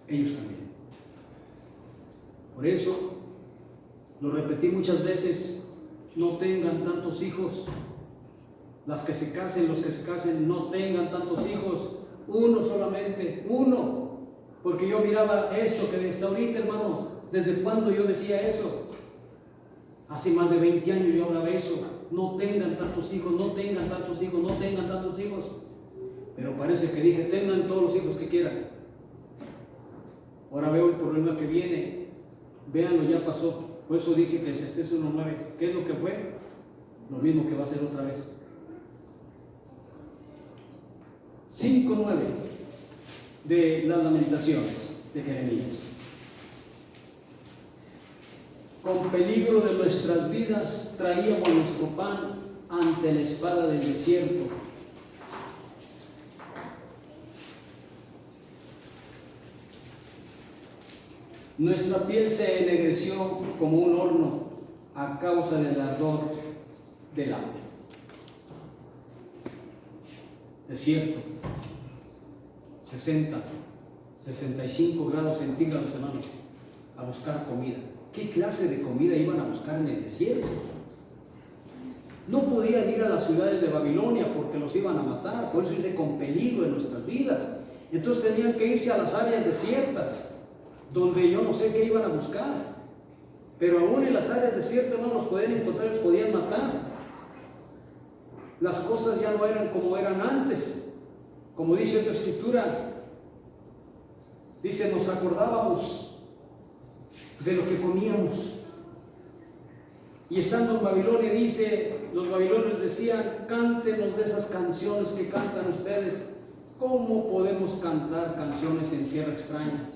ellos también. Por eso, lo repetí muchas veces: no tengan tantos hijos, Las que se casen, los que se casen, no tengan tantos hijos, uno solamente, uno. Porque yo miraba eso que está ahorita, hermanos. ¿Desde cuándo yo decía eso? Hace más de 20 años yo hablaba eso. No tengan tantos hijos, no tengan tantos hijos, no tengan tantos hijos. Pero parece que dije, tengan todos los hijos que quieran. Ahora veo el problema que viene. Véanlo, ya pasó. Por eso dije que este es 1:9. ¿Qué es lo que fue? Lo mismo que va a ser otra vez. 5:9 de las Lamentaciones de Jeremías. Con peligro de nuestras vidas traíamos nuestro pan ante la espada del desierto. Nuestra piel se ennegreció como un horno a causa del ardor del agua. Desierto, 60, 65 grados centígrados, hermanos, a buscar comida. ¿Qué clase de comida iban a buscar en el desierto? No podían ir a las ciudades de Babilonia porque los iban a matar, por eso dice con peligro en nuestras vidas. Entonces tenían que irse a las áreas desiertas, donde yo no sé qué iban a buscar, pero aún en las áreas desiertas no los podían encontrar, los podían matar. Las cosas ya no eran como eran antes. Como dice otra escritura, dice, nos acordábamos de lo que comíamos. Y estando en Babilonia, dice, los babilonios decían, cántenos de esas canciones que cantan ustedes. ¿Cómo podemos cantar canciones en tierra extraña?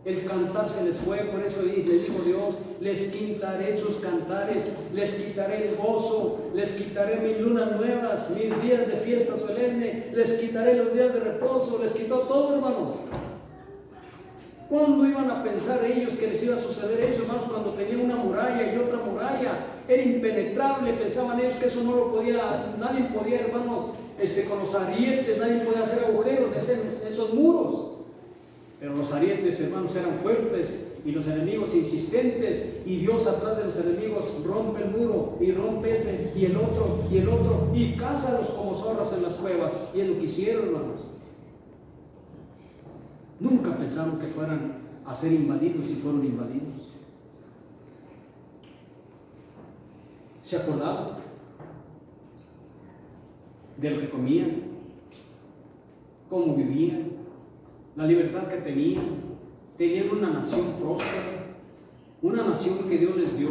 El cantar se les fue, por eso les dijo Dios, les quitaré sus cantares, les quitaré el gozo, les quitaré mis lunas nuevas, mis días de fiesta solemne, les quitaré los días de reposo, les quitó todo, hermanos. ¿Cuándo iban a pensar ellos que les iba a suceder eso, hermanos? Cuando tenían una muralla y otra muralla, era impenetrable, pensaban ellos que eso no lo podía, nadie podía, hermanos, con los arietes, nadie podía hacer agujeros de esos muros. Pero los arietes, hermanos, eran fuertes y los enemigos insistentes, y Dios atrás de los enemigos rompe el muro y rompe ese y el otro y cázalos como zorras en las cuevas. Y es lo que hicieron, hermanos. Nunca pensaron que fueran a ser invadidos y fueron invadidos. ¿Se acordaban de lo que comían? ¿Cómo vivían? La libertad que tenían. Tenían una nación próspera, una nación que Dios les dio.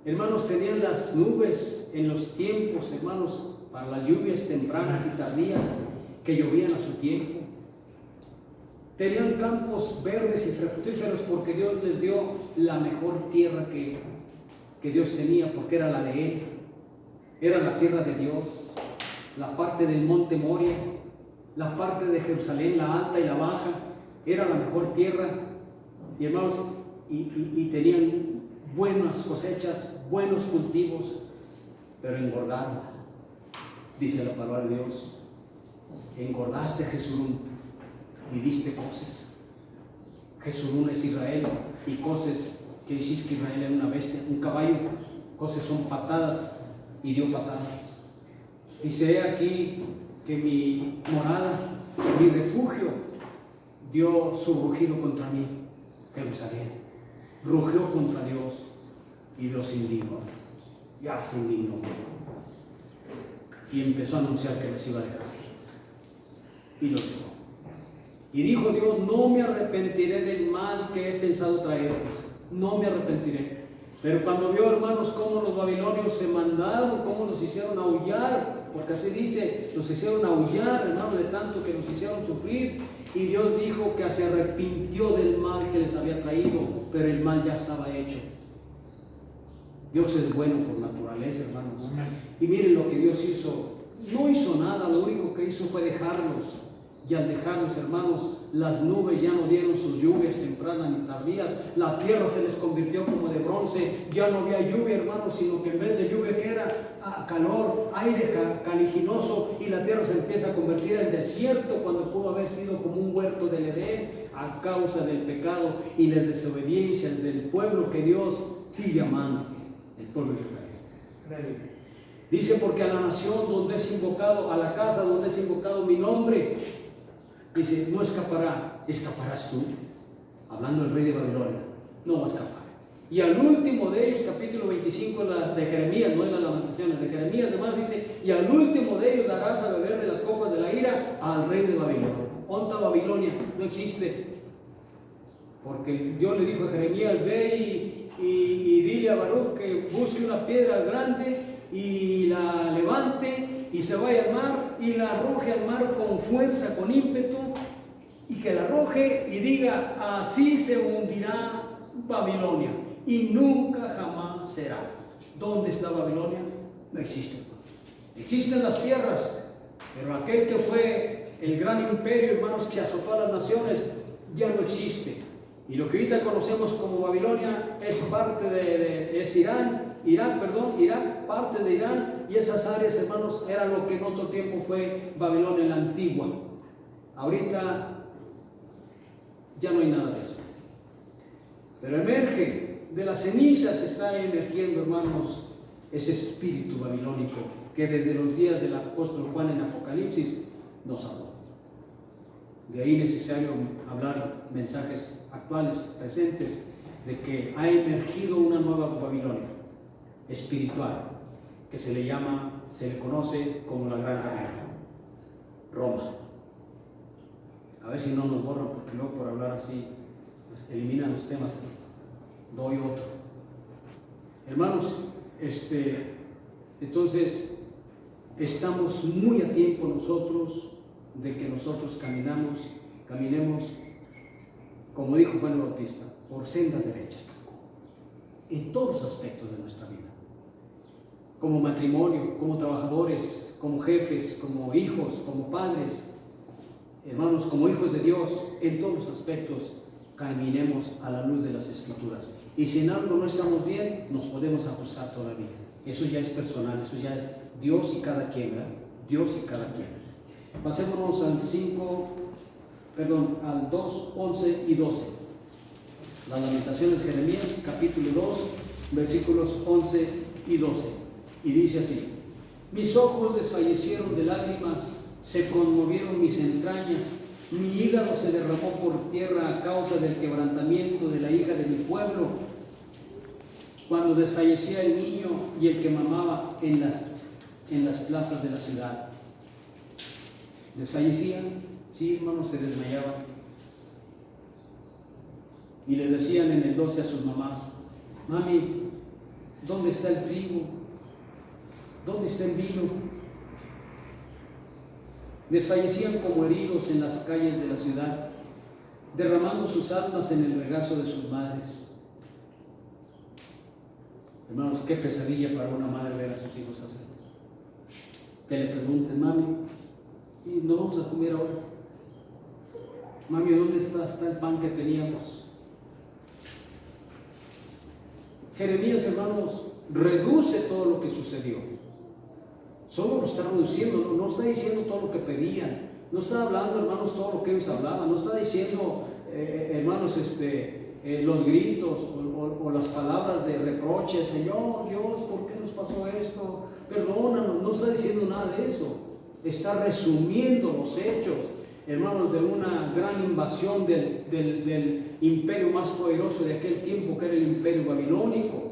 Hermanos, tenían las nubes en los tiempos, hermanos, para las lluvias tempranas y tardías que llovían a su tiempo. Tenían campos verdes y fructíferos porque Dios les dio la mejor tierra que Dios tenía, porque era la de Él. Era la tierra de Dios, la parte del monte Moria, la parte de Jerusalén, la alta y la baja, era la mejor tierra. Y hermanos, y tenían buenas cosechas, buenos cultivos, pero engordaron, dice la palabra de Dios. Engordaste, Jesurún, y diste coces. Jesurún es Israel, y coces, que decís que Israel era una bestia, un caballo. Coces son patadas, y dio patadas. Dice, he aquí que mi morada, mi refugio, dio su rugido contra mí. Jerusalén rugió contra Dios y Dios se indignó. Ya se indignó. Y empezó a anunciar que los iba a dejar. Y los dejó. Y dijo Dios, no me arrepentiré del mal que he pensado traerles. No me arrepentiré. Pero cuando vio, hermanos, cómo los babilonios se mandaron, cómo los hicieron aullar, porque así dice, los hicieron aullar, hermanos, de tanto que los hicieron sufrir, y Dios dijo que se arrepintió del mal que les había traído, pero el mal ya estaba hecho. Dios es bueno por naturaleza, hermanos. Y miren lo que Dios hizo. No hizo nada, lo único que hizo fue dejarlos. Y al dejarlos, hermanos, las nubes ya no dieron sus lluvias tempranas ni tardías. La tierra se les convirtió como de bronce. Ya no había lluvia, hermanos, sino que en vez de lluvia, que era calor, aire caliginoso, y la tierra se empieza a convertir en desierto cuando pudo haber sido como un huerto del Edén, a causa del pecado y las desobediencias del pueblo que Dios sigue amando, el pueblo de Israel. Dice, porque a la nación donde es invocado, a la casa donde es invocado mi nombre, dice, no escapará. ¿Escaparás tú? Hablando del rey de Babilonia, no va a escapar. Y al último de ellos, capítulo 25 de Jeremías, no en las Lamentaciones, de Jeremías, hermano, dice, y al último de ellos darás a beber de las copas de la ira al rey de Babilonia. ¿Dónde está Babilonia? No existe. Porque Dios le dijo a Jeremías, ve y dile a Baruch que busque una piedra grande y la levante y se vaya al mar y la arroje al mar con fuerza, con ímpetu, y que la arroje y diga, así se hundirá Babilonia y nunca jamás será. ¿Dónde está Babilonia? No existe. Existen las tierras, pero aquel que fue el gran imperio, hermanos, que azotó a las naciones, ya no existe. Y lo que ahorita conocemos como Babilonia es parte es Irak, parte de Irán, y esas áreas, hermanos, era lo que en otro tiempo fue Babilonia la antigua. Ahorita ya no hay nada de eso. Pero emerge, de las cenizas está emergiendo, hermanos, ese espíritu babilónico que desde los días del apóstol Juan en Apocalipsis nos habló. De ahí necesario hablar mensajes actuales, presentes, de que ha emergido una nueva Babilonia espiritual, que se le conoce como la Gran Guerra, Roma. A ver si no nos borran, porque luego por hablar así, pues eliminan los temas. Doy otro. Hermanos, entonces, estamos muy a tiempo nosotros de que nosotros caminemos, como dijo Juan el Bautista, por sendas derechas, en todos los aspectos de nuestra vida. Como matrimonio, como trabajadores, como jefes, como hijos, como padres, hermanos, como hijos de Dios, en todos los aspectos caminemos a la luz de las Escrituras. Y si en algo no estamos bien, nos podemos ajustar todavía. Eso ya es personal, eso ya es Dios y cada quien, ¿verdad? Dios y cada quien. Pasémonos al 2, 11 y 12. Las Lamentaciones de Jeremías, capítulo 2, versículos 11 y 12. Y dice así: mis ojos desfallecieron de lágrimas, se conmovieron mis entrañas, mi hígado se derramó por tierra a causa del quebrantamiento de la hija de mi pueblo, cuando desfallecía el niño y el que mamaba en las plazas de la ciudad. Desfallecían, sí, hermanos, se desmayaban. Y les decían en el 12 a sus mamás: mami, ¿dónde está el trigo? ¿Dónde está el vino? Desfallecían como heridos en las calles de la ciudad, derramando sus almas en el regazo de sus madres. Hermanos, qué pesadilla para una madre ver a sus hijos así. Que le pregunten: mami, ¿y no vamos a comer ahora? Mami, ¿dónde está el pan que teníamos? Jeremías, hermanos, reduce todo lo que sucedió. Solo lo está reduciendo, no está diciendo todo lo que pedían, no está hablando, hermanos, todo lo que ellos hablaban, no está diciendo, hermanos, los gritos o las palabras de reproche: Señor Dios, ¿por qué nos pasó esto? Perdónanos. No está diciendo nada de eso. Está resumiendo los hechos, hermanos, de una gran invasión del imperio más poderoso de aquel tiempo, que era el imperio babilónico.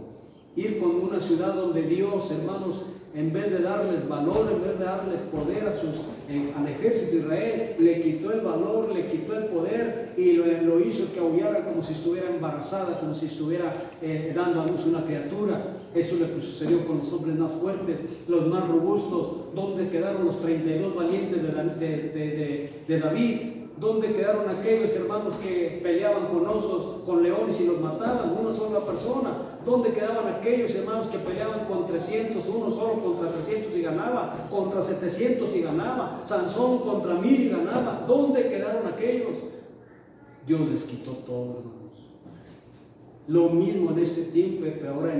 Ir con una ciudad donde Dios, hermanos, en vez de darles valor, en vez de darles poder al ejército de Israel, le quitó el valor, le quitó el poder y lo hizo que aullara como si estuviera embarazada, como si estuviera dando a luz una criatura. Eso es lo que sucedió con los hombres más fuertes, los más robustos. ¿Dónde quedaron los 32 valientes de David? ¿Dónde quedaron aquellos hermanos que peleaban con osos, con leones y los mataban? Una sola persona. ¿Dónde quedaban aquellos hermanos que peleaban con 300, uno solo contra 300 y ganaba, contra 700 y ganaba, Sansón contra 1000 y ganaba? ¿Dónde quedaron aquellos? Dios les quitó todo, hermanos. Lo mismo en este tiempo, pero ahora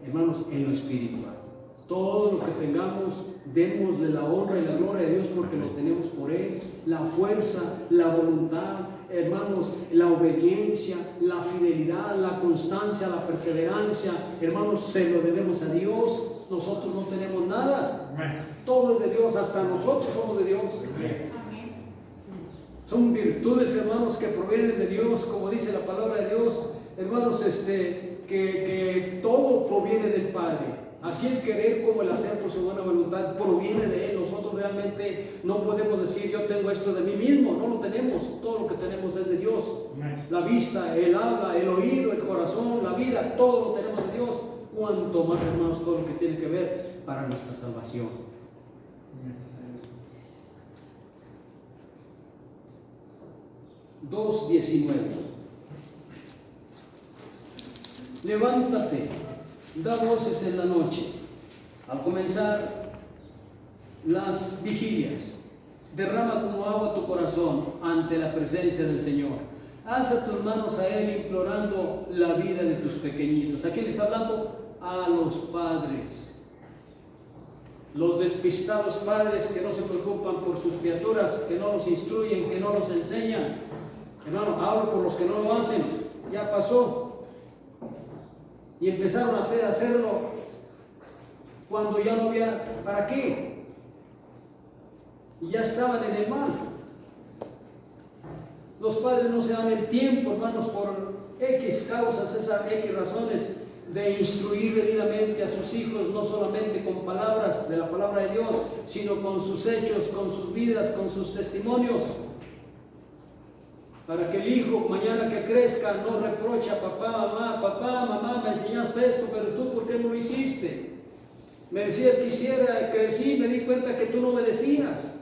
hermanos, en lo espiritual. Todo lo que tengamos, démosle la honra y la gloria a Dios, porque lo tenemos por Él. La fuerza, la voluntad, hermanos, la obediencia, la fidelidad, la constancia, la perseverancia, hermanos, se lo debemos a Dios. nosotros no tenemos nada. Todo es de Dios, hasta nosotros somos de Dios. Son virtudes, hermanos, que provienen de Dios, como dice la palabra de Dios, hermanos, que todo proviene del Padre. Así el querer como el hacer por su buena voluntad proviene de Él. Nosotros realmente no podemos decir yo tengo esto de mí mismo, no lo tenemos. Todo lo que tenemos es de Dios. La vista, el habla, el oído, el corazón, la vida, todo lo tenemos de Dios. Cuanto más, hermanos, todo lo que tiene que ver para nuestra salvación. 2:19. Levántate, da voces en la noche, al comenzar las vigilias, derrama como agua tu corazón ante la presencia del Señor. Alza tus manos a Él implorando la vida de tus pequeñitos. ¿A quién le está hablando? A los padres. Los despistados padres que no se preocupan por sus criaturas, que no los instruyen, que no los enseñan. Hermano, hablo por los que no lo hacen. Ya pasó. Y empezaron a hacerlo cuando ya no había para qué. Y ya estaban en el mal. Los padres no se dan el tiempo, hermanos, por X causas, esas X razones, de instruir debidamente a sus hijos, no solamente con palabras de la palabra de Dios, sino con sus hechos, con sus vidas, con sus testimonios. Para que el hijo mañana que crezca no reproche a papá, mamá, me enseñaste esto, pero tú ¿por qué no lo hiciste? Me decías que hiciera, crecí, me di cuenta que tú no obedecías.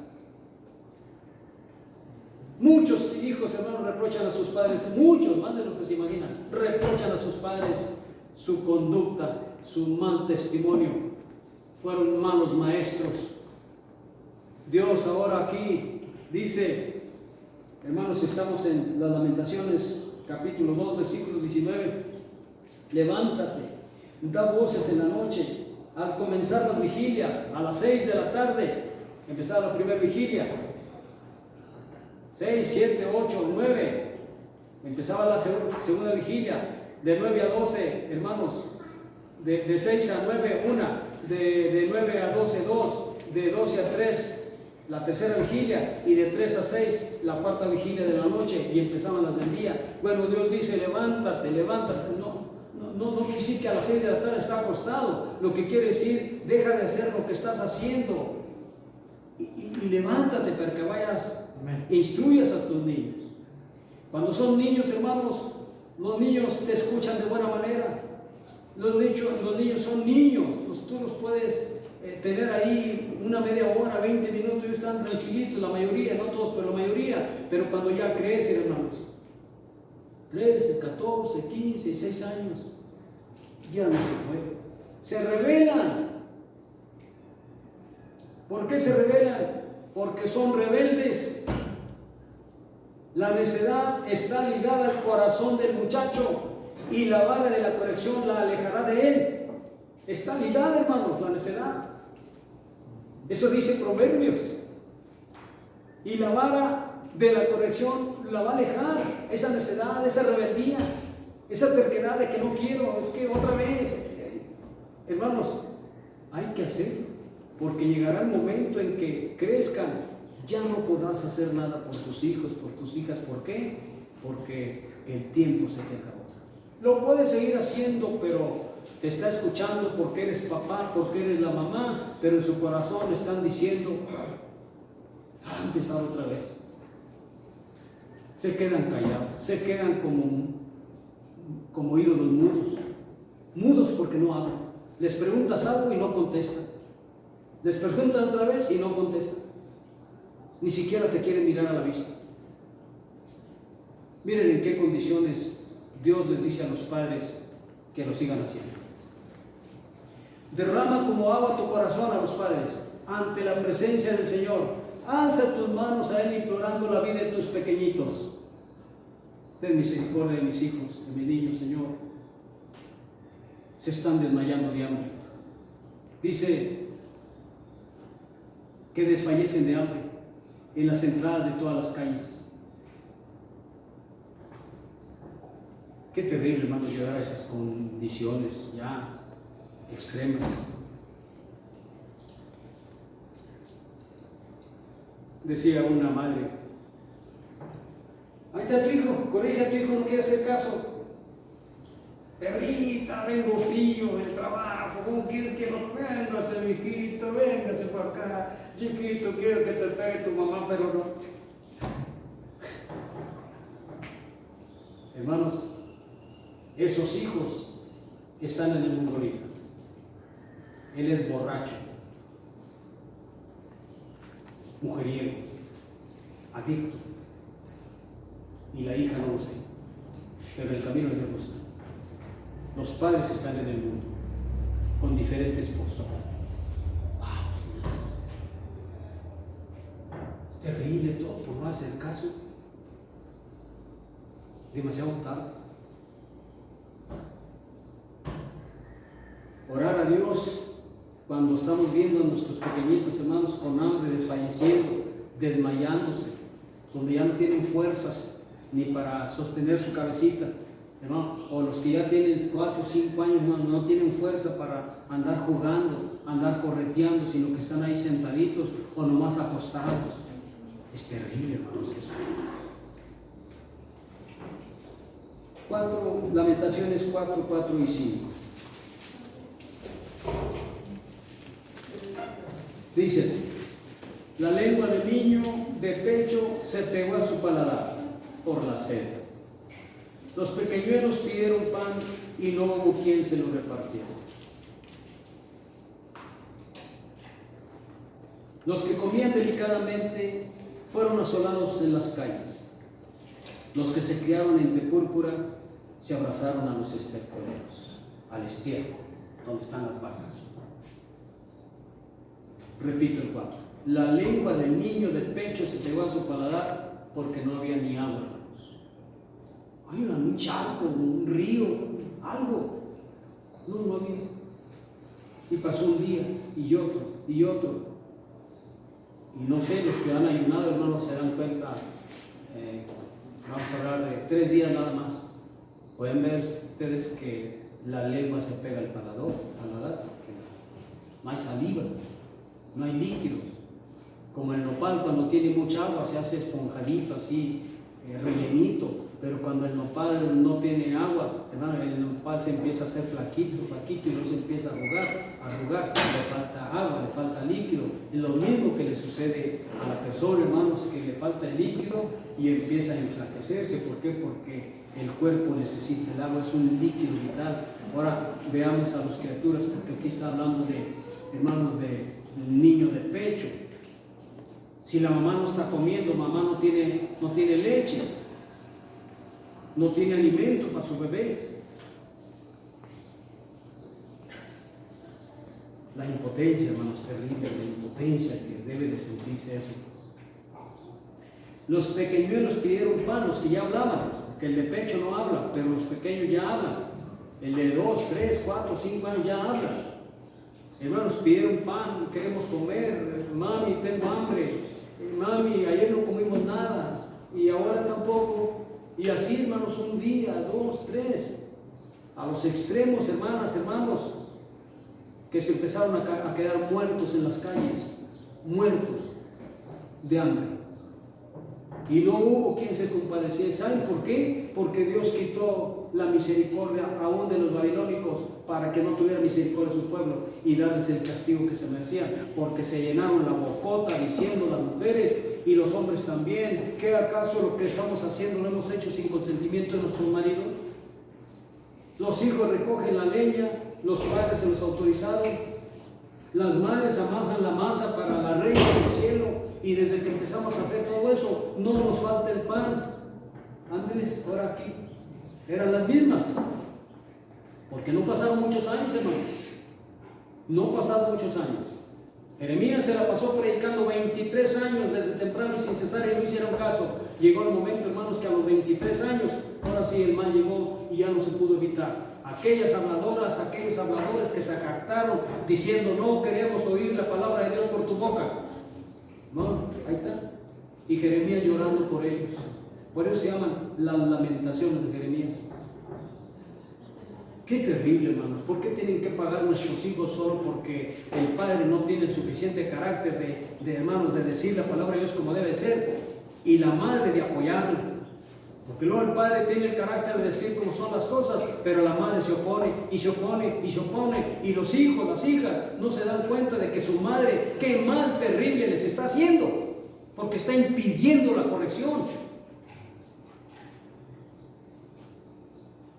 Muchos hijos, hermanos, reprochan a sus padres, muchos, más de lo que se imaginan, reprochan a sus padres su conducta, su mal testimonio. Fueron malos maestros. Dios ahora aquí dice, hermanos, estamos en las Lamentaciones, capítulo 2, versículo 19. Levántate, da voces en la noche, al comenzar las vigilias, a las 6 de la tarde, empezaba la primera vigilia. 6, 7, 8, 9, empezaba la segunda vigilia, de 9 a 12, hermanos, de 6 a 9, 1, de 9 a 12, 2, de 12 a 3, la tercera vigilia, y de 3 a 6, la cuarta vigilia de la noche, y empezaban las del día. Bueno, Dios dice, levántate, no quiere decir que a las 6 de la tarde está acostado, lo que quiere decir, deja de hacer lo que estás haciendo, y levántate para que vayas e instruyas a tus niños. Cuando son niños, hermanos, los niños te escuchan de buena manera. Los niños son niños, tú los puedes tener ahí una media hora, 20 minutos, y están tranquilitos, la mayoría, no todos, pero la mayoría. Pero cuando ya crecen, hermanos, 13, 14, 15, 16 años, ya no se puede. Se rebelan. ¿Por qué se rebelan? Porque son rebeldes. La necedad está ligada al corazón del muchacho, y la vara de la corrección la alejará de él. Está ligada, hermanos, la necedad. Eso dice Proverbios. Y la vara de la corrección la va a alejar. Esa necedad, esa rebeldía, esa terquedad de que no quiero, es que otra vez. Hermanos, hay que hacerlo, porque llegará el momento en que crezcan. Ya no podrás hacer nada por tus hijos, por tus hijas. ¿Por qué? Porque el tiempo se te acabó. Lo puedes seguir haciendo, pero te está escuchando porque eres papá, porque eres la mamá, pero en su corazón están diciendo, empezar otra vez. Se quedan callados, se quedan como ídolos mudos porque no hablan. Les preguntas algo y no contestan. Les preguntas otra vez y no contestan. Ni siquiera te quieren mirar a la vista. Miren en qué condiciones Dios les dice a los padres que lo sigan haciendo. Derrama como agua tu corazón a los padres ante la presencia del Señor. Alza tus manos a Él implorando la vida de tus pequeñitos. Ten misericordia de mis hijos, de mis niños, Señor. Se están desmayando de hambre. Dice que desfallecen de hambre en las entradas de todas las calles. Qué terrible, hermano, llegar a esas condiciones ya extremas. Decía una madre, ahí está tu hijo, corrige a tu hijo, no quiere hacer caso. Perrita, vengo frío del trabajo, ¿cómo quieres que lo véngase, mijito? Véngase por acá, chiquito, quiero que te pegue tu mamá, pero no. Hermanos, esos hijos están en el mundo ahorita. Él es borracho, mujeriego, adicto, y la hija no lo sé, pero el camino de Dios no está. Los padres están en el mundo, con diferentes esposos. Es terrible todo por no hacer caso. Demasiado tarde. Orar a Dios cuando estamos viendo a nuestros pequeñitos hermanos con hambre, desfalleciendo, desmayándose, donde ya no tienen fuerzas ni para sostener su cabecita. Hermano, o los que ya tienen 4 o 5 años, hermano, no tienen fuerza para andar jugando, andar correteando, sino que están ahí sentaditos o nomás acostados. Es terrible, hermanos, eso. Lamentaciones 4, 4 y 5. Dice así: la lengua del niño de pecho se pegó a su paladar por la sed. Los pequeñuelos pidieron pan y no hubo quien se lo repartiese. Los que comían delicadamente fueron asolados en las calles. Los que se criaron entre púrpura se abrazaron a los estercoleros, al estiércol, donde están las vacas. Repito el 4. La lengua del niño de pecho se pegó a su paladar porque no había ni agua. Hay un charco, un río, algo. No había. Y pasó un día, y otro, y otro. Y no sé, los que han ayunado, hermanos, se dan cuenta. Vamos a hablar de 3 días nada más. Pueden ver ustedes que la lengua se pega al paladar, porque no hay saliva, no hay líquidos. Como el nopal, cuando tiene mucha agua, se hace esponjadito, así, rellenito. Pero cuando el nopal no tiene agua, hermano, el nopal se empieza a hacer flaquito, y luego se empieza a arrugar, le falta agua, le falta líquido. Es lo mismo que le sucede a la persona, hermanos, que le falta el líquido y empieza a enflaquecerse. ¿Por qué? Porque el cuerpo necesita el agua, es un líquido vital. Ahora veamos a las criaturas, porque aquí está hablando de, hermanos, de niño de pecho. Si la mamá no está comiendo, mamá no tiene leche, no tiene alimento para su bebé. La impotencia, hermanos, terrible, la impotencia que debe de sentirse eso. Los pequeñuelos pidieron pan, los que ya hablaban, que el de pecho no habla, pero los pequeños ya hablan. El de 2, 3, 4, 5 años ya habla. Hermanos, pidieron pan, queremos comer, mami, tengo hambre, mami, ayer no comimos nada, y ahora tampoco. Y así, hermanos, un día, 2, 3, a los extremos, hermanas, hermanos, que se empezaron a quedar muertos en las calles, muertos de hambre. Y no hubo quien se compadeciera. ¿Saben por qué? Porque Dios quitó la misericordia aún de los babilónicos para que no tuviera misericordia de su pueblo y darles el castigo que se merecían, porque se llenaron la bocota diciendo las mujeres y los hombres también: ¿qué acaso lo que estamos haciendo lo hemos hecho sin consentimiento de nuestros maridos? Los hijos recogen la leña, los padres se los autorizaron, las madres amasan la masa para la reina del cielo. Y desde que empezamos a hacer todo eso, no nos falta el pan. Ángeles, ahora aquí eran las mismas, porque no pasaron muchos años, hermano. No pasaron muchos años. Jeremías se la pasó predicando 23 años desde temprano y sin cesar, y no hicieron caso. Llegó el momento, hermanos, que a los 23 años, ahora sí el mal llegó y ya no se pudo evitar. Aquellas habladoras, aquellos habladores que se jactaron diciendo: no queremos oír la palabra de Dios por tu boca. No, ahí está. Y Jeremías llorando por ellos. Por eso se llaman las lamentaciones de Jeremías. Qué terrible, hermanos. ¿Por qué tienen que pagar nuestros hijos solo porque el padre no tiene el suficiente carácter de hermanos, de decir la palabra de Dios como debe ser? Y la madre de apoyarlo. Porque luego el padre tiene el carácter de decir cómo son las cosas, pero la madre se opone y se opone y se opone. Y los hijos, las hijas, no se dan cuenta de que su madre, qué mal terrible les está haciendo, porque está impidiendo la corrección.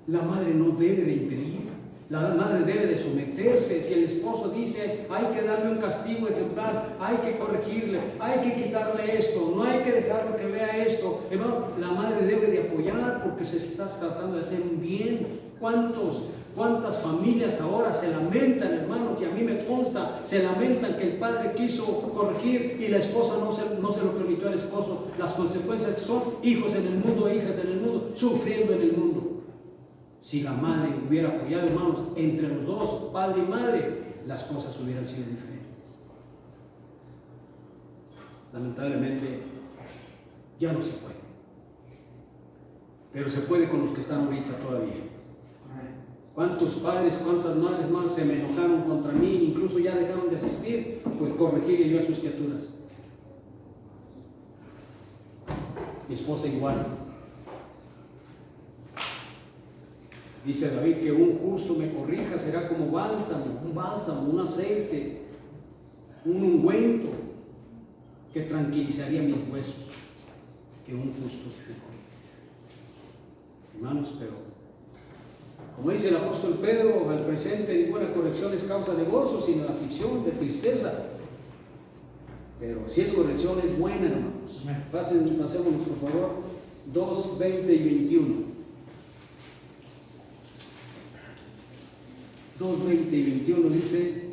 La madre no debe de impedir, la madre debe de someterse. Si el esposo dice, hay que darle un castigo ejemplar, hay que corregirle, hay que quitarle esto, no hay que dejarlo que vea esto, hermano, la madre debe de apoyar porque se está tratando de hacer un bien. ¿Cuántas familias ahora se lamentan, hermanos? Y a mí me consta, se lamentan que el padre quiso corregir y la esposa no se lo permitió al esposo. Las consecuencias son hijos en el mundo, hijas en el mundo, sufriendo en el mundo. Si la madre hubiera apoyado, hermanos, entre los dos, padre y madre, las cosas hubieran sido diferentes. Lamentablemente, ya no se puede. Pero se puede con los que están ahorita todavía. ¿Cuántos padres, cuántas madres más se me enojaron contra mí, incluso ya dejaron de asistir? Pues corregirle yo a sus criaturas. Mi esposa igual. Dice David que un justo me corrija será como bálsamo, un aceite, un ungüento que tranquilizaría mis huesos, que un justo me corrija. Hermanos, pero como dice el apóstol Pedro, al presente ninguna corrección es causa de gozo, sino de aflicción, de tristeza. Pero si es corrección es buena, hermanos. Pasémonos por favor, 2, 20 y 21. 2, 20 y 21 dice: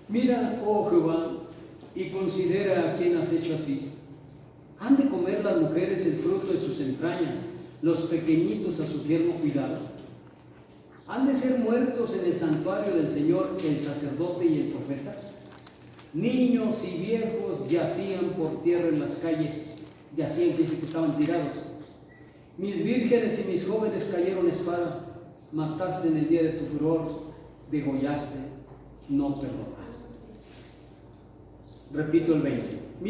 mira, oh Jehová, y considera a quien has hecho así. ¿Han de comer las mujeres el fruto de sus entrañas, los pequeñitos a su tierno cuidado? ¿Han de ser muertos en el santuario del Señor el sacerdote y el profeta? Niños y viejos yacían por tierra en las calles, yacían, que dice que estaban tirados. Mis vírgenes y mis jóvenes cayeron espada, mataste en el día de tu furor, degollaste, no perdonaste. Repito el 20.